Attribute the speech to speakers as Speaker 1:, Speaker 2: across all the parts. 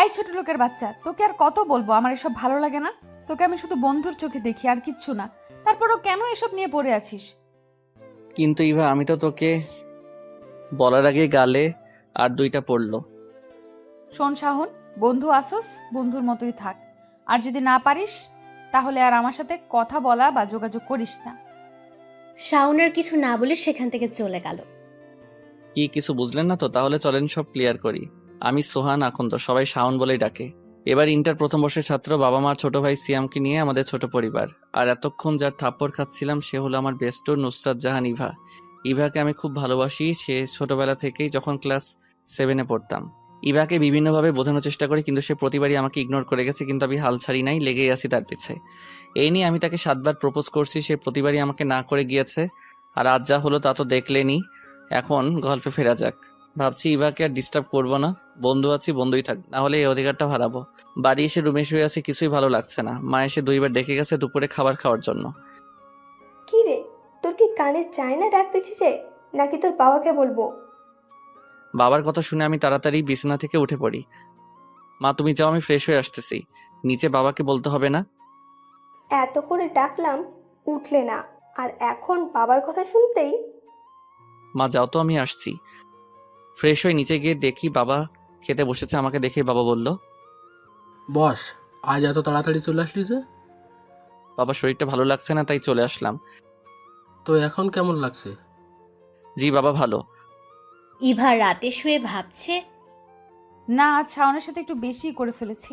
Speaker 1: এই ছোট লোকের বাচ্চা, তোকে আর কত বলবো আমার এসব ভালো লাগে না। তোকে আমি শুধু বন্ধুর চোখে দেখি, আর কিচ্ছু না। তারপরও কেন এসব নিয়ে পড়ে আছিস?
Speaker 2: কিন্তু ইভা, আমি তো তোকে বলার আগে গালে আর দুইটা পড়লো।
Speaker 1: শোন শাহন, বন্ধু আসোস, বন্ধুর মতোই থাক। আর যদি না পারিস তাহলে আর আমার সাথে কথা বলা বা যোগাযোগ করিস না।
Speaker 3: শাওনের কিছু না বলে সেখান থেকে চলে গেল।
Speaker 2: কি কিছু বুঝলেন না তো? তাহলে চলেন সব ক্লিয়ার করি। আমি সোহান, এখন তো সবাই শাওন বলেই ডাকে। এবার ইন্টার প্রথম বর্ষের ছাত্র, বাবা মার ছোট ভাই সিয়ামকে নিয়ে আমাদের ছোট পরিবার। আর এতক্ষণ যার থাপ্পড় খাচ্ছিলাম সে হলো আমার বেস্টর নুসরাত জাহান ইভা। ইভাকে আমি খুব ভালোবাসি, সে ছোটবেলা থেকেই, যখন ক্লাস 7-এ পড়তাম। ইভাকে বিভিন্নভাবে বোঝানোর চেষ্টা করি, কিন্তু সে প্রতিবারই আমাকে ইগনোর করে গেছে, কিন্তু আমি হাল ছাড়ি নাই, লেগেই আছি তার পিছে। এই নিয়ে আমি তাকে 7বার প্রপোজ করছি, সে প্রতিবারই আমাকে না করে গিয়েছে। আর আজ যা হলো তা তো দেখলেনি। এখন গল্পে ফেরা যাক। ভাবছি ইভাকে আর ডিস্টার্ব করবো না, বন্ধু আছি, বন্ধুই থাক, না হলে এই অধিকারটা হারাবো। বাড়ি এসে রুমে শুয়ে আছি, কিছুই ভালো লাগছে না। মা এসে 2বার ডেকে গেছে দুপুরে খাবার খাওয়ার জন্য।
Speaker 4: কি রে, তোর কি কানে চায় না ডাকতেছি যে, নাকি তোর বাবাকে বলবো?
Speaker 2: বাবার কথা শুনে আমি তাড়াতাড়ি বিছানা থেকে উঠে পড়ি। মা তুমি যাও, আমি ফ্রেশ হয়ে আসতেছি। নিচে বাবাকে বলতে হবে না?
Speaker 4: এত করে ডাকলাম, উঠলে না, আর এখন বাবার কথা শুনতেই।
Speaker 2: মা যাও তো, আমি আসছি। ফ্রেশ হয়ে নিচে গিয়ে দেখি বাবা খেতে বসেছে। আমাকে দেখে বাবা বলল,
Speaker 5: বস, আজ এত তাড়াতাড়ি চলে আসলি যে?
Speaker 2: বাবা শরীরটা ভালো লাগছে না, তাই চলে আসলাম।
Speaker 5: তো এখন কেমন লাগছে?
Speaker 2: জি বাবা, ভালো।
Speaker 3: ইভা রাতে শুয়ে ভাবছে,
Speaker 1: না, আজ শাওনের সাথে একটু বেশি করে ফেলেছি।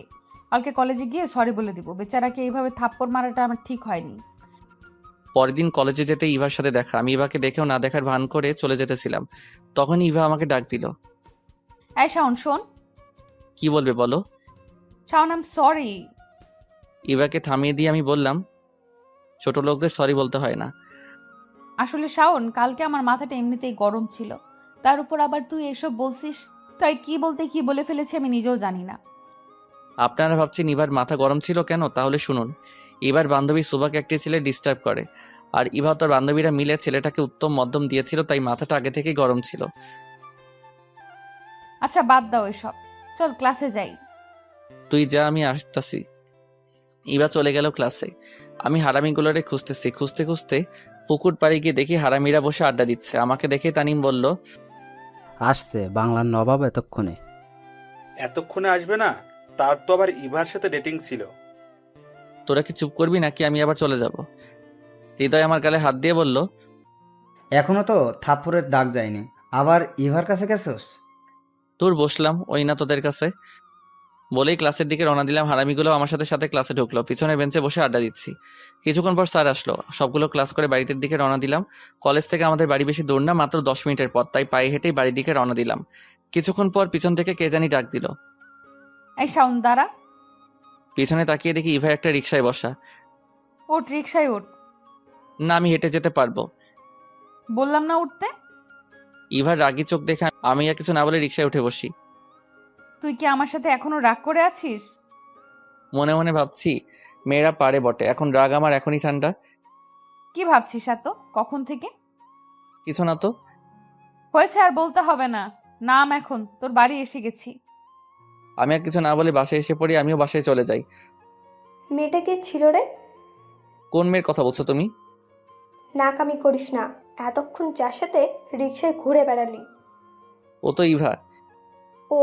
Speaker 1: কালকে কলেজে গিয়ে সরি বলে দিব। বেচারাকে এইভাবে থাপ্পড় মারাটা আমার ঠিক হয়নি।
Speaker 2: পরের দিন কলেজে যেতে ইভার সাথে দেখা। আমি ইভাকে দেখেও না দেখার ভান করে চলে যেতেছিলাম, তখন ইভা আমাকে ডাক দিল।
Speaker 1: এই শাওন শোন।
Speaker 2: কি বলবে বলো?
Speaker 1: Shaon, I am sorry.
Speaker 2: ইভাকে থামিয়ে দিয়ে আমি বললাম, ছোট লোকদের সরি বলতে হয় না।
Speaker 1: আসলে শাওন, কালকে আমার মাথাটা এমনিতেই গরম ছিল, তার উপর আবার তুই এসব বলছিস, তাই কি বলতে কি বলে ফেলেছি আমি নিজেও জানি না।
Speaker 2: আপনারা ভাবছেন ইভার মাথা গরম ছিল কেন? তাহলে শুনুন। ইভার বান্ধবী সুবাকে একটি ছেলে ডিস্টার্ব করে, আর ইভা তার বান্ধবীরা মিলে ছেলেটাকে উত্তম মধ্যম দিয়েছিল, তাই মাথাটা আগে থেকেই গরম ছিল।
Speaker 1: আচ্ছা বাদ দাও এসব, চল ক্লাসে যাই।
Speaker 2: তুই যা, আমি আসতাছি। ইভা চলে গেল ক্লাসে। আমি হারামিগুলোরে খুঁজতেছি। খুঁজতে খুঁজতে পুকুর পাড়ে গিয়ে দেখি হারামিরা বসে আড্ডা দিচ্ছে। আমাকে দেখে তানিম বলল,
Speaker 6: আসছে বাংলার নবাব এতক্ষণে।
Speaker 7: এতক্ষণে আসবে না? তার তো আবার ইভার সাথে ডেটিং ছিল।
Speaker 2: তোরা কি চুপ করবি নাকি আমি আবার চলে যাব? হৃদয় আমার গালে হাত দিয়ে বলল,
Speaker 8: এখনো তো থাপ্পড়ের দাগ যায়নি, আবার ইভার কাছে গেছোস?
Speaker 2: তোর বসলাম, ওই না তোদের কাছে। বলেই ক্লাসের দিকে রওনা দিলাম। হারামিগুলো আমার সাথে সাথে ক্লাসে ঢুকলো। পিছনের বেঞ্চে বসে আড্ডা দিচ্ছি। কিছুক্ষণ পর স্যার আসলো। সবগুলো ক্লাস করে বাড়ির দিকে রওনা দিলাম। কলেজ থেকে আমাদের বাড়ি বেশি দূর না, মাত্র 10 মিনিটের পথ, তাই পায়ে হেঁটেই বাড়ির দিকে রওনা দিলাম। কিছুক্ষণ পর পিছন থেকে কে জানি ডাক দিল।
Speaker 1: এই শাওন দাঁড়া।
Speaker 2: পিছনে তাকিয়ে দেখি ইভা একটা রিকশায় বসা।
Speaker 1: ওঠ, রিক্সায় ওঠ।
Speaker 2: না, আমি হেঁটে যেতে পারবো।
Speaker 1: বললাম না উঠতে।
Speaker 2: ইভার রাগি চোখ দেখে আমি আর কিছু না বলে রিকশায় উঠে বসি।
Speaker 1: তুই কি আমার সাথে এখনো রাগ করে আছিস?
Speaker 2: মনে মনে ভাবছি, মেয়েরা পারে বটে, এখন রাগ আমার এখনই ঠান্ডা।
Speaker 1: কি ভাবছিস এত কখন থেকে?
Speaker 2: কিছু না তো।
Speaker 1: হয়েছে, আর বলতে হবে না। নাম, এখন তোর বাড়ি এসে গেছি।
Speaker 2: আমি আর কিছু না বলে বাসায় এসে পড়ি। আমিও বাসায় চলে যাই।
Speaker 4: মেয়েটা কে ছিল রে?
Speaker 2: কোন মেয়ের কথা বলছো তুমি?
Speaker 4: নাকামি করিস না, এতক্ষণ যার সাথে রিক্সায় ঘুরে বেড়ালি।
Speaker 2: ও তো ইভা।
Speaker 4: ও,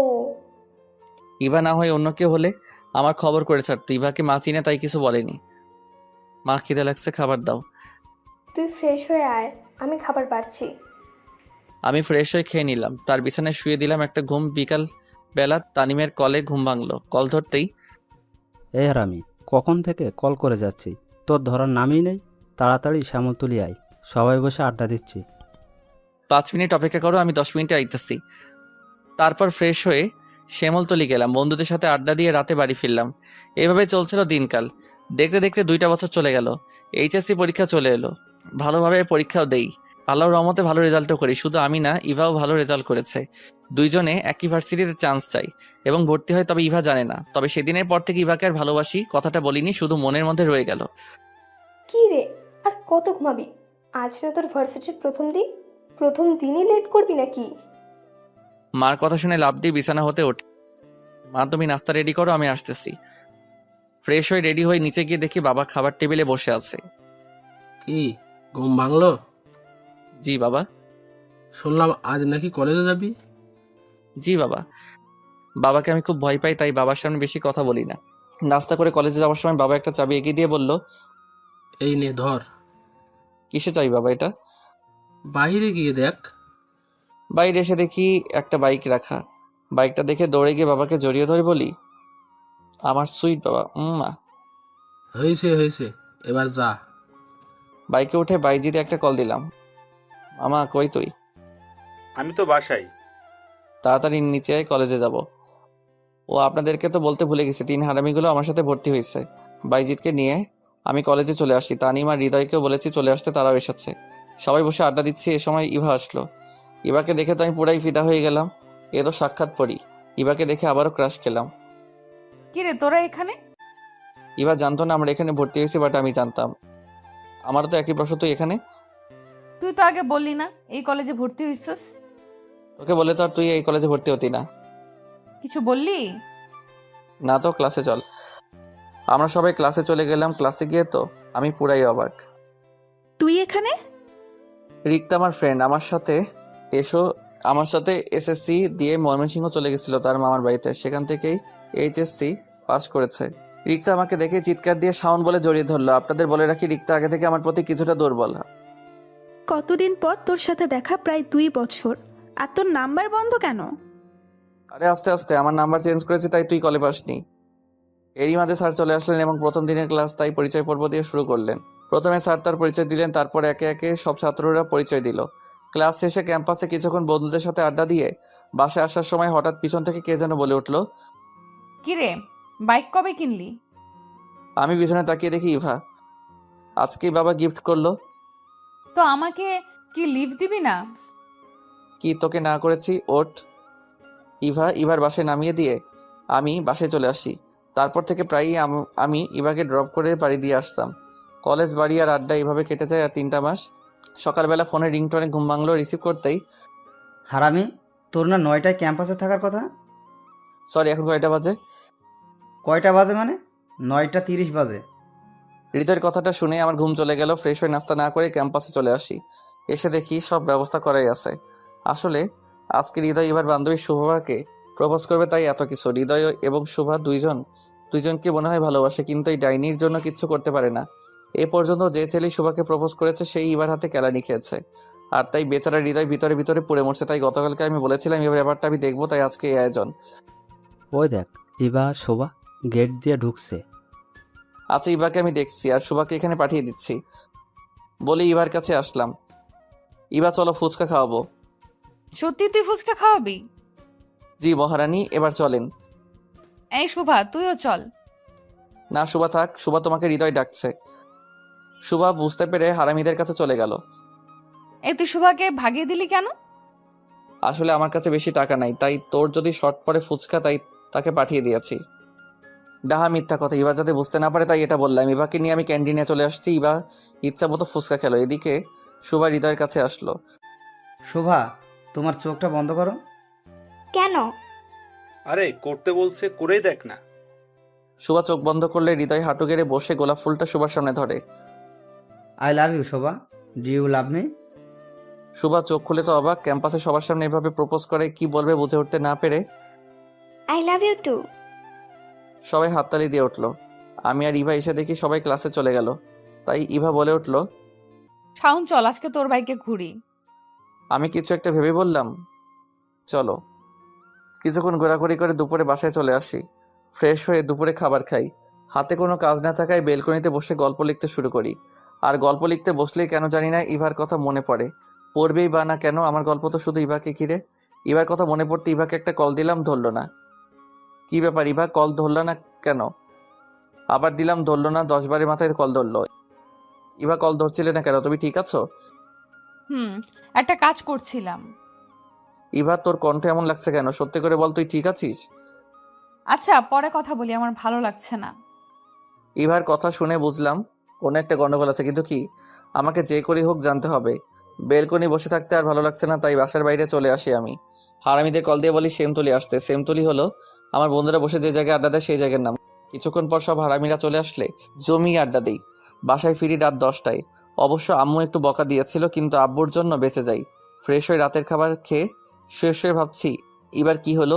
Speaker 2: ইভা না হয়ে অন্য কেউ হলে আমার খবর করে ছাড়তো। ইভাকে মা চিনে, তাই কিছু বলেনি। মা, খিদে লাগছে, খাবার দাও।
Speaker 4: তুই ফ্রেশ হয়ে আয়, আমি খাবার পাচ্ছি।
Speaker 2: আমি ফ্রেশ হয়ে খেয়ে নিলাম, তার বিছানায় শুয়ে দিলাম একটা ঘুম। বিকাল বেলা তানিমের কলে ঘুম ভাঙলো। কল ধরতেই,
Speaker 6: এই হারামি, কখন থেকে কল করে যাচ্ছি, তোর ধরার নামই নেই। তাড়াতাড়ি শ্যামলতলি আয়, সবাই বসে আড্ডা দিচ্ছি।
Speaker 2: 5 মিনিট অপেক্ষা করো, আমি 10 মিনিটে আইতেছি। তারপর ফ্রেশ হয়ে শ্যামলতলি গেলাম। বন্ধুদের সাথে আড্ডা দিয়ে রাতে বাড়ি ফিরলাম। এভাবে চলছিল দিনকাল। দেখতে দেখতে 2টা বছর চলে গেল। এইচএসসি পরীক্ষা চলে এলো। ভালোভাবে পরীক্ষাও দেই, আল্লাহর রহমতে ভালো রেজাল্টও করি। শুধু আমি না, ইভাও ভালো রেজাল্ট করেছে। দুইজনে একই ভার্সিটিতে চান্স চাই এবং ভর্তি হয়, তবে ইভা জানে না। তবে সেদিনের পর থেকে ইভাকে আর ভালোবাসি কথাটা বলিনি, শুধু মনের মধ্যে রয়ে গেল।
Speaker 4: কি রে, আর কত ঘুমাবি? আজ না তোর ভার্সিটির প্রথম দিন, প্রথম দিনই লেট করবি নাকি?
Speaker 2: মার কথা শুনে লাফ দিয়ে বিছানা হতে ওঠে। মা, তুমি নাস্তা রেডি করো, আমি আসতেছি। ফ্রেশ হয়ে রেডি হয়ে নিচে গিয়ে দেখি বাবা খাবার টেবিলে বসে আছে।
Speaker 5: কি ঘুম ভাঙলো?
Speaker 2: জি বাবা।
Speaker 5: শুনলাম আজ নাকি কলেজে যাবি।
Speaker 2: জি বাবা। বাবাকে আমি খুব ভয় পাই, তাই বাবার সামনে বেশি কথা বলি না। নাস্তা করে কলেজে যাওয়ার সময় বাবা একটা চাবি এগিয়ে দিয়ে বলল,
Speaker 5: এই নে ধর।
Speaker 2: কিসে চাই বাবা এটা?
Speaker 5: বাইরে গিয়ে দেখ।
Speaker 2: বাইরে এসে দেখি একটা বাইক রাখা। বাইকটা দেখে দৌড়ে গিয়ে বাবাকে জড়িয়ে ধরে বলি, আমার সুইট বাবা। মা।
Speaker 5: হয়েছে হয়েছে, এবার যা।
Speaker 2: বাইকে উঠে বাইজিতে একটা কল দিলাম। মামা, কই তুই?
Speaker 7: আমি তো বাসায়।
Speaker 2: তাড়াতাড়ি নিচে আয়, কলেজে যাব। ও, আপনাদেরকে তো বলতে ভুলে গেছি, 3 হারামিগুলো আমার সাথে ভর্তি হয়েছে। বাইজিৎকে নিয়ে আমি কলেজে চলে আসি। তানিম আর হৃদয়কেও বলেছি চলে আসতে, তারাও এসেছে। সবাই বসে আড্ডা দিচ্ছি, এ সময় ইভা আসলো। ইভাকে দেখে তো আমি পুরাই ফিদা হয়ে গেলাম। এ তো সাক্ষাৎ পড়ি। ইভাকে দেখে আবারও ক্রাশ খেলাম।
Speaker 1: কিরে তোরা এখানে?
Speaker 2: ইভা জানতো না আমরা এখানে ভর্তি হয়েছি, বাট আমি জানতাম। আমারও তো একই প্রশ্ন, তুই এখানে?
Speaker 1: তুই তো আগে বললি না এই কলেজে ভর্তি হইছস।
Speaker 2: তোকে বলে তো আর তুই এই কলেজে ভর্তি হতি না।
Speaker 1: কিছু বললি?
Speaker 2: না তো, ক্লাসে চল। আমরা সবাই ক্লাসে চলে গেলাম। ক্লাসে গিয়ে তো আমি পুরাই অবাক।
Speaker 9: তুই এখানে?
Speaker 2: রিক্তা আমার ফ্রেন্ড, আমার সাথে এসএসসি দিয়ে ময়মনসিংহ চলে গেছিল তার মামার বাড়িতে। সেখান থেকেই এইচএসসি পাস করেছে। রিক্তা আমাকে দেখে চিৎকার দিয়ে শাওন বলে জড়িয়ে ধরলো। আপনাদের বলে রাখি, রিক্তা আগে থেকে আমার প্রতি কিছুটা দুর্বল।
Speaker 9: কতদিন পর তোর সাথে দেখা, প্রায় 2 বছর, আর তোর নাম্বার বন্ধ কেন?
Speaker 2: আরে আস্তে আস্তে, আমার নাম্বার চেঞ্জ করেছি, তাই তুই কলে পাসনি। এরই মাঝে স্যার চলে আসলেন এবং প্রথম দিনের ক্লাস তাই পরিচয় পর্ব দিয়ে শুরু করলেন। প্রথমে স্যার তার পরিচয় দিলেন, তারপর একে একে সব ছাত্ররা পরিচয় দিল। ক্লাস শেষে ক্যাম্পাসে কিছুক্ষণ বন্ধুদের সাথে আড্ডা দিয়ে বাসায় আসার সময় হঠাৎ পিছন থেকে কে যেন বলে উঠল,
Speaker 1: কিরে বাইক কবে কিনলি?
Speaker 2: আমি পিছনে তাকিয়ে দেখি ইভা। আজকেই বাবা গিফট করলো।
Speaker 1: তো আমাকে কি লিফট দিবি না?
Speaker 2: কি তোকে না করেছি? ওঠ। ইভার বাসায় নামিয়ে দিয়ে আমি বাসায় চলে আসি। তারপর থেকে প্রায়ই আমি ইভাকে ড্রপ করে বাড়ি দিয়ে আসতাম। কলেজ, বাড়ি আর আড্ডা এইভাবে কেটে যায় আর 3টা মাস। সকালবেলা ফোনে রিংটোনে ঘুম ভাঙলো। রিসিভ করতেই,
Speaker 8: হারামি, তোর না 9টায় ক্যাম্পাসে থাকার কথা?
Speaker 2: সরি, এখন কয়টা বাজে?
Speaker 8: কয়টা বাজে মানে? 9টা 30 বাজে।
Speaker 2: হৃদয়ের কথাটা শুনে আমার ঘুম চলে গেল। ফ্রেশ হয়ে নাস্তা না করে ক্যাম্পাসে চলে আসি। এসে দেখি সব ব্যবস্থা করাই আছে। আসলে আজকে হৃদয় এবার বান্ধবী শুভাকে প্রপোজ করবে, তাই এত কিছু। হৃদয় এবং শুভা দুইজনকে মনে হয় ভালোবাসে, কিন্তু এই ডাইনির জন্য কিচ্ছু করতে পারে না। এ পর্যন্ত যে ছেলে শুভাকে প্রপোজ করেছে সেই এবার হাতে কেলানি খেয়েছে, আর তাই বেচারা হৃদয় ভিতরে ভিতরে পুড়ে মরছে। তাই গতকালকে আমি বলেছিলাম এবার ব্যাপারটা আমি দেখবো, তাই আজকে এই আয়োজন।
Speaker 6: ওই দেখ, ইভা শোভা গেট দিয়ে ঢুকছে।
Speaker 2: আচ্ছা, ইভাকে আমি দেখছি আর শুভাকে এখানে পাঠিয়ে দিচ্ছি বলে ইভার কাছে আসলাম। ইভা, চলো ফুচকা খাওয়াবো।
Speaker 1: সত্যি তুই ফুচকা খাওয়াবি?
Speaker 2: জি মহারানী, এবার চলেন।
Speaker 1: এই শোভা, তুইও চল।
Speaker 2: না শুভা থাক, শুভা তোমাকে হৃদয় ডাকছে। শুভা বুঝতে পেরে হারামিদের কাছে চলে গেল।
Speaker 1: এই তুই শোভাকে ভাগিয়ে দিলি কেন?
Speaker 2: আসলে আমার কাছে বেশি টাকা নাই, তাই তোর যদি শর্ট পড়ে ফুচকা, তাই তাকে পাঠিয়ে দিয়েছি। ডাহা মিথ্যা কথা, ইভা যাতে বুঝতে না পারে তাই এটা বললাম। ইভাকে নিয়ে আমি ক্যান্টিনে চলে আসছি। ইভা ইচ্ছা মতো ফুচকা খেলো। এদিকে শুভা হৃদয়ের কাছে আসলো।
Speaker 8: শোভা, তোমার চোখটা বন্ধ করো।
Speaker 4: কেন?
Speaker 7: আরে করতে বলছে, করেই দেখ না।
Speaker 2: শুভা চোখ বন্ধ করলে হৃদয় হাঁটু গেড়ে বসে গোলাপ ফুলটা শুভার সামনে ধরে।
Speaker 8: I love you Shobha, do you love me?
Speaker 2: Shubha চোখ খুলে তো অবাক, ক্যাম্পাসে সবার সামনে এভাবে প্রপোজ করে, কি বলবে বুঝে উঠতে না পেরে
Speaker 4: আই লাভ ইউ টু।
Speaker 2: সবাই হাততালি দিয়ে উঠলো। আমি আর ইভা এসে দেখি সবাই ক্লাসে চলে গেল। তাই ইভা বলে উঠলো,
Speaker 1: শাওন চল আজকে তোর বাইকে ঘুরি।
Speaker 2: আমি কিছু একটা ভেবে বললাম, চলো। কিছুক্ষণ ঘোরাঘুরি করে দুপুরে বাসায় চলে আসি। ফ্রেশ হয়ে দুপুরে খাবার খাই। হাতে কোনো কাজ না থাকায় বেলকনিতে বসে গল্প লিখতে শুরু করি। আর গল্প লিখতে বসলেই কেন জানি না ইভার কথা মনে পড়ে। পড়বেই বা না কেন, আমার গল্প তো শুধু ইভাকে ঘিরে। ইভার কথা মনে পড়তে ইভাকে একটা কল দিলাম, ধরলো না। কি ব্যাপার ইভা, কল ধরলা না কেন? আবার দিলাম, ধরলো না। 10 বারের মাথায় কল ধরলো। ইভা, কল ধরছিলে না কেন? তুমি ঠিক আছো?
Speaker 1: একটা কাজ করছিলাম।
Speaker 2: ইভা, তোর কণ্ঠ এমন লাগছে কেন? সত্যি করে বল, তুই ঠিক আছিস?
Speaker 1: আচ্ছা পরে কথা বলি, আমার ভালো লাগছে না।
Speaker 2: ইভার কথা শুনে বুঝলাম কোনো একটা গন্ডগোল আছে, কিন্তু কি? আমাকে যে করেই হোক জানতে হবে। বেলকনি বসে থাকতে আর ভালো লাগছে না, তাই বাসার বাইরে চলে আসি আমি। হারামিদের কল দিয়ে বলি সেমতলি আসতে। সেমতলি হলো আমার বন্ধুরা বসে যে জায়গায় আড্ডা দেয় সেই জায়গার নাম। কিছুক্ষণ পর সব হারামিরা চলে আসলে জমিয়ে আড্ডা দিই। বাসায় ফিরি রাত 10টায়। অবশ্য আম্মু একটু বকা দিয়েছিল, কিন্তু আব্বুর জন্য বেঁচে যাই। ফ্রেশ হয়ে রাতের খাবার খেয়ে শুয়ে শুয়ে ভাবছি এবার কি হলো।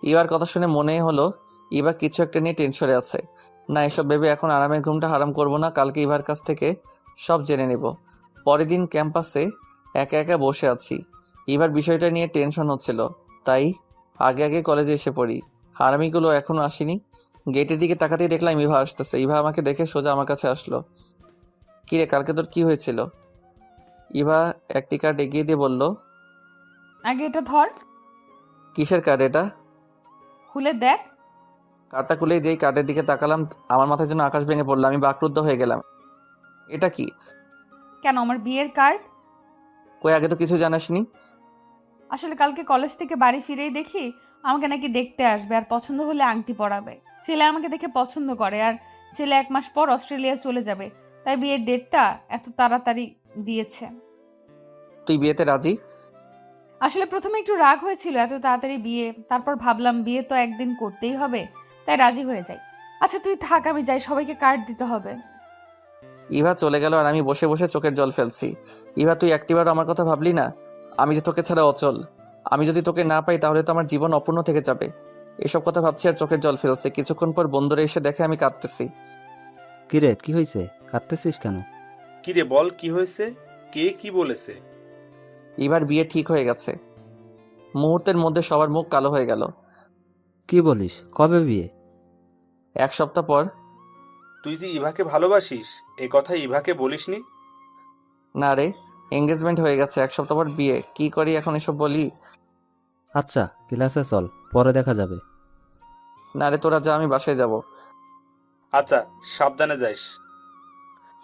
Speaker 2: এবার কথা শুনে মনে হলো এবার কিছু একটা নিয়ে টেনশনে আছে। না, এসব ভেবে এখন আরামের ঘুমটা হারাম করব না, কালকে ইভার কাছ থেকে সব জেনে নেব। পরের দিন ক্যাম্পাসে একা একা বসে আছি। এবার বিষয়টা নিয়ে টেনশন হচ্ছিল, তাই আগে আগে কলেজে এসে পড়ি। হারামিগুলো এখনো আসেনি। গেটের দিকে তাকাতেই দেখলাম ইভা আসতেছে। ইভা আমাকে দেখে সোজা আমার কাছে আসলো। কিরে, কালকে তোর কি হয়েছিল? ইভা একটি কার্ড এগিয়ে দিয়ে বলল,
Speaker 1: আগে এটা ধর,
Speaker 2: কিসের কার্ড এটা?
Speaker 1: খুলে দেখ।
Speaker 2: কার্ডটা খুলে যেই কার্ডের দিকে তাকালাম, আমার মাথায় যেন আকাশ ভেঙে পড়লো। আমি বাকরুদ্ধ হয়ে গেলাম। এটা কি?
Speaker 1: কেন, আমার বিয়ের কার্ড।
Speaker 2: কই, আগে তো কিছু জানাসনি।
Speaker 1: আসলে কালকে কলেজ থেকে বাড়ি ফিরেই দেখি আমাকে নাকি দেখতে আসবে আর পছন্দ হলে আংটি পরাবে। ছেলে আমাকে দেখে পছন্দ করে, আর ছেলে 1 মাস পর অস্ট্রেলিয়া চলে যাবে, তাই বিয়ের ডেটটা এত তাড়াতাড়ি দিয়েছে।
Speaker 2: তুই বিয়েতে রাজি?
Speaker 1: আসলে প্রথমে একটু রাগ হয়েছিল এত তাড়াতাড়ি বিয়ে, তারপর ভাবলাম বিয়ে তো একদিন করতেই হবে, তাই রাজি হয়ে যাই। আচ্ছা তুই থাক, আমি যাই, সবাইকে কার্ড দিতে হবে।
Speaker 2: ইভা চলে গেল আর আমি বসে বসে চোখের জল ফেলছি। ইভা, তুই একটিবার আমার কথা ভাবলি না? আমি যে তোকে ছাড়া অচল। আমি যদি তোকে না পাই তাহলে তো আমার জীবন অপূর্ণ থেকে যাবে। এসব কথা ভাবছি আর চোখের জল ফেলছে। কিছুক্ষণ পর বন্ধুরা এসে দেখে আমি কাঁদতেছি।
Speaker 6: কিরে, কি হয়েছে? কাঁদতেছিস কেন?
Speaker 7: কি রে, বল কি হয়েছে? কে কি বলেছে?
Speaker 2: এবার বিয়ে ঠিক হয়ে গেছে। মুহূর্তের মধ্যে সবার মুখ কালো হয়ে গেল।
Speaker 6: কি বলিস? কবে বিয়ে?
Speaker 2: 1 সপ্তাহ পর।
Speaker 7: তুই যে ইভাকে ভালোবাসিস এ কথা ইভাকে বলিসনি?
Speaker 2: না রে, এঙ্গেজমেন্ট হয়ে গেছে। 1 সপ্তাহ পর বিয়ে। কি করি এখন, এসব বলি?
Speaker 6: আচ্ছা, ক্লাসে চল, পরে দেখা যাবে।
Speaker 2: না রে, তোরা যা, আমি বাসায় যাব।
Speaker 7: আচ্ছা, সাবধানে যাইস।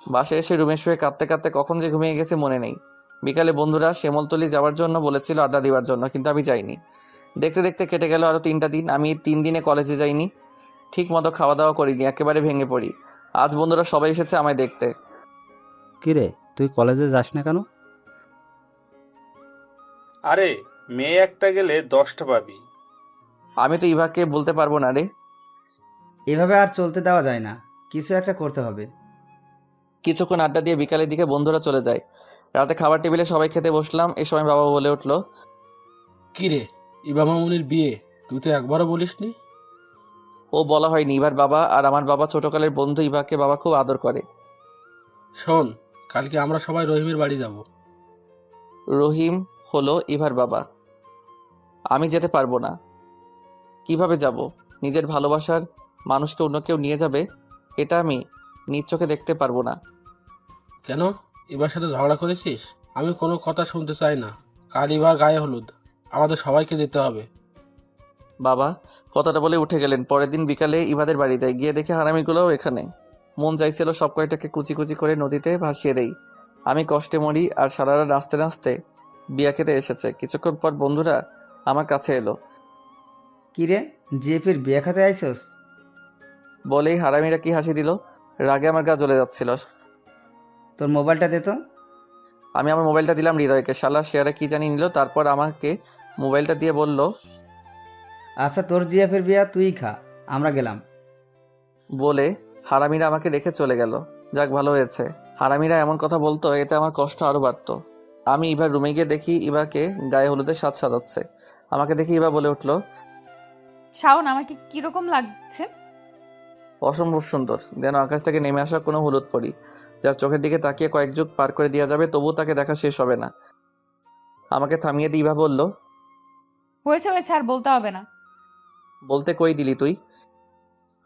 Speaker 2: বাসায় এসে রুমে শুয়ে কাঁদতে কাঁদতে কখন যে ঘুমিয়ে গেছে মনে নেই। বিকালে বন্ধুরা শ্যামলতলি যাওয়ার জন্য বলেছিল, আড্ডা দেওয়ার জন্য, কিন্তু আমি যাইনি। দেখতে দেখতে কেটে গেল আরও 3টা দিন। আমি এই 3 দিনে কলেজে যাইনি, ঠিক মতো খাওয়া দাওয়া করিনি, একেবারে ভেঙে পড়ি। আজ বন্ধুরা সবাই এসেছে আমায় দেখতে।
Speaker 6: কিরে, তুই কলেজে যাস না কেন?
Speaker 7: আরে, মেয়ে একটা গেলে 10টা পাবি।
Speaker 2: আমি তো ইভাকে বলতে পারবো না রে।
Speaker 8: এভাবে আর চলতে দেওয়া যায় না, কিছু একটা করতে হবে।
Speaker 2: কিছুক্ষণ আড্ডা দিয়ে বিকালের দিকে বন্ধুরা চলে যায়। রাতে খাবার টেবিলে সবাই খেতে বসলাম। এ সময় বাবা বলে উঠলো,
Speaker 5: কি রে, ইবা মামুনির বিয়ে তুই তো একবারও বলিসনি।
Speaker 2: ও বলা হয়নি। ইভার বাবা আর আমার বাবা ছোটকালের বন্ধু। ইভাকে বাবা খুব আদর করে।
Speaker 5: শোন, কালকে আমরা সবাই রহিমের বাড়ি যাব।
Speaker 2: রহিম হলো ইভার বাবা। আমি যেতে পারবো না। কিভাবে যাব? নিজের ভালোবাসার মানুষকে অন্য কেউ নিয়ে যাবে, এটা আমি নিজ চোখে দেখতে পারবো না।
Speaker 5: কেন, ইবার সাথে ঝগড়া করেছিস? আমি কোনো কথা শুনতে চাই না। কাল ইবার গায়ে হলুদ, আমাদের সবাইকে যেতে হবে।
Speaker 2: বাবা কথাটা বলে উঠে গেলেন। পরের দিন বিকালে ইভাদের বাড়ি যাই। গিয়ে দেখে হারামিগুলোও এখানে। মন চাইছিল সব কয়টাকে কুচি কুচি করে নদীতে ভাসিয়ে দেই। আমি কষ্টে মরি আর সারা রাত নাচতে নাচতে বিয়া খেতে এসেছে। কিছুক্ষণ পর বন্ধুরা আমার কাছে এলো।
Speaker 8: কি রে, জিএফের বিয়ে খাতে আইসস?
Speaker 2: বলেই হারামিরা কি হাসি দিল। রাগে আমার গা জ্বলে যাচ্ছিল।
Speaker 8: তোর মোবাইলটা দে তো।
Speaker 2: আমি আমার মোবাইলটা দিলাম হৃদয়কে। শালা শেয়ারে কি জানি নিল, তারপর আমাকে মোবাইলটা দিয়ে বলল,
Speaker 8: আচ্ছা, তোর জিএফের বিয়ে তুই খা, আমরা গেলাম।
Speaker 2: বলে হারামিরা আমাকে রেখে চলে গেল। যাক, ভালো হয়েছে। হারামিরা এমন কথা বলতো, এতে আমার কষ্ট আরো বাড়তো। আমি ইভার রুমে গিয়ে দেখি ইভাকে গায়ে হলুদের সাজ সাজাচ্ছে। আমাকে দেখে ইভা বলে উঠলো,
Speaker 1: শাওন, আমাকে কিরকম লাগছে?
Speaker 2: অসম্ভব সুন্দর, যেন আকাশ থেকে নেমে আসা কোনো হলুদ পরি, যার চোখের দিকে তাকিয়ে কয়েক যুগ পার করে দেওয়া যাবে, তবুও তাকে দেখা শেষ হবে না। আমাকে থামিয়ে দিয়ে ইভা বলল,
Speaker 1: হয়েছে হয়েছে, আর বলতে হবে না।
Speaker 2: বলতে কই দিলি তুই?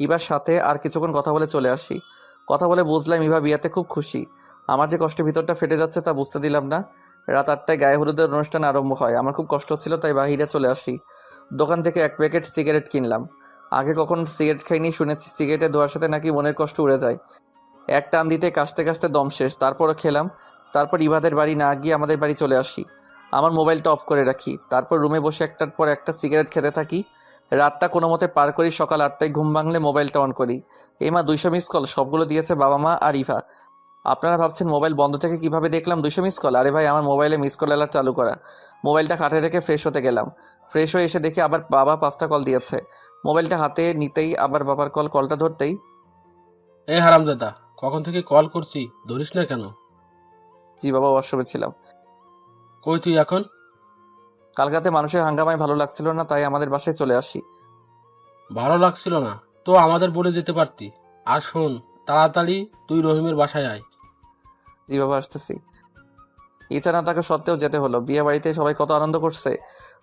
Speaker 2: ইভার সাথে আর কিছুক্ষণ কথা বলে চলে আসি। কথা বলে বুঝলাম ইভা বিয়াতে খুব খুশি। আমার যে কষ্টে ভিতরটা ফেটে যাচ্ছে তা বুঝতে দিলাম না। রাত 8টায় গায়ে হলুদের অনুষ্ঠান আরম্ভ হয়। আমার খুব কষ্ট হচ্ছিল, তাই বাহিরে চলে আসি। দোকান থেকে 1 প্যাকেট সিগারেট কিনলাম। আগে কখন সিগারেট খাইনি, শুনেছি সিগারেটের ধোয়ার সাথে নাকি মনের কষ্ট উড়ে যায়। এক টান দিতে কাশতে কাশতে দম শেষ। তারপরও খেলাম। তারপর ইভাদের বাড়ি না গিয়ে আমাদের বাড়ি চলে আসি। আমার মোবাইলটা অফ করে রাখি। তারপর রুমে বসে একটার পর একটা সিগারেট খেতে থাকি। রাতটা কোনো মতে পার করি। সকাল 8টায় ঘুম ভাঙলে মোবাইলটা অন করি। মা 200 মিস কল, সবগুলো দিয়েছে বাবা মা আর ইভা। আপনারা ভাবছেন মোবাইল বন্ধ থেকে কিভাবে দেখলাম 200 মিস কল? আরে ভাই, আমার মোবাইলে মিস কল অ্যালার্ট চালু করা। মোবাইলটা খাটে রেখে ফ্রেশ হতে গেলাম। ফ্রেশ হয়ে এসে দেখি আবার বাবা 5টা কল দিয়েছে। মোবাইলটা হাতে নিতেই আবার বাবার কলটা ধরতেই,
Speaker 5: এই হারামজাদা, কখন থেকে কল করছি, ধরিস না কেন?
Speaker 2: জি বাবা, ওয়াশরুমে ছিলাম।
Speaker 5: কই তুই এখন?
Speaker 2: কালকাতে মানুষের হাঙ্গামায় ভালো লাগছিল না, তাই আমাদের বাসায় চলে আসি।
Speaker 5: ভালো লাগছিল না তো আমাদের বলে যেতে পারতি। আর শোন, তাড়াতাড়ি তুই রহিমের বাসায় আয়।
Speaker 2: জি বাবা, আসতেছি। ইচ্ছা না থাকা সত্ত্বেও যেতে হলো। বিয়ে বাড়িতে সবাই কত আনন্দ করছে,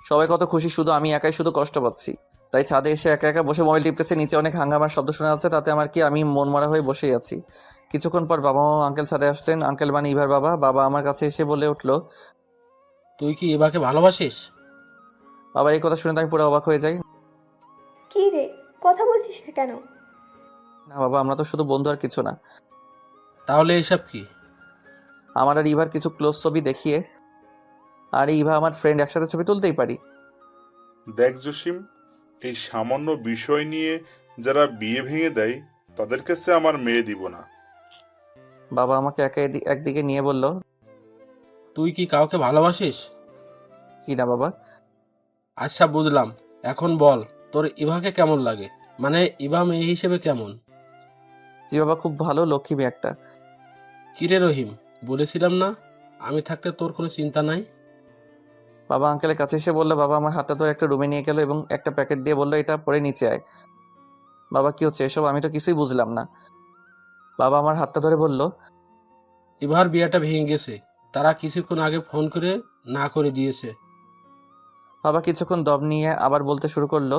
Speaker 2: সবাই কত খুশি, শুধু আমি একাই শুধু কষ্ট পাচ্ছি। তাই ছাদে এসে একা একা বসে মোবাইল টিপতেছে। নিচে অনেক হাঙ্গামার শব্দ শোনা যাচ্ছে, তাতে আমার কি, আমি মন মরা হয়ে বসেই আছি। কিছুক্ষণ পর বাবা মা আঙ্কেল ছাদে আসলেন। আঙ্কেল মানে ইভার বাবা। বাবা আমার কাছে এসে বলে উঠলো,
Speaker 5: তুই কি এবাকে ভালোবাসিস?
Speaker 2: বাবা এই কথা শুনে তো আমি পুরো অবাক হয়ে যাই।
Speaker 4: কি রে, কথা বলছিস না কেন?
Speaker 2: না বাবা, আমরা তো শুধু বন্ধু আর কিছু না।
Speaker 5: তাহলে এসব কি?
Speaker 2: আমার আর ইভার কিছু ক্লোজ ছবি দেখিয়ে, আর ইভা আমার ফ্রেন্ড, একসাথে ছবি তুলতেই পারি।
Speaker 10: দেখ জসিম, এই সামান্য বিষয় নিয়ে যারা বিয়ে ভেঙে দেয় তাদের কাছে আমার মেয়ে দিব না।
Speaker 2: বাবা আমাকে একদিকে নিয়ে বলল,
Speaker 5: তুই কি কাউকে ভালোবাসিস?
Speaker 2: কি না বাবা।
Speaker 5: আচ্ছা বুঝলাম, এখন বল তোর ইভাকে কেমন লাগে, মানে ইভা মেয়ে হিসেবে কেমন?
Speaker 2: জি বাবা, খুব ভালো, লক্ষ্মী মেয়ে একটা।
Speaker 5: কিরে রহিম, বলেছিলাম না আমি থাকতে তোর কোনো চিন্তা নাই?
Speaker 2: বাবা আঙ্কেলের কাছে এসে বললো, বাবা আমার হাতটা ধরে একটা রুমে নিয়ে গেল এবং একটা প্যাকেট দিয়ে বললো, এটা পরে নিচে আয়। বাবা কি হচ্ছে এসব? আমি তো কিছুই বুঝলাম না। বাবা আমার হাতটা ধরে বলল,
Speaker 5: ইভার বিয়েটা ভেঙে গেছে, তারা কিছুক্ষণ আগে ফোন করে না করে দিয়েছে।
Speaker 2: বাবা কিছুক্ষণ দম নিয়ে আবার বলতে শুরু করলো,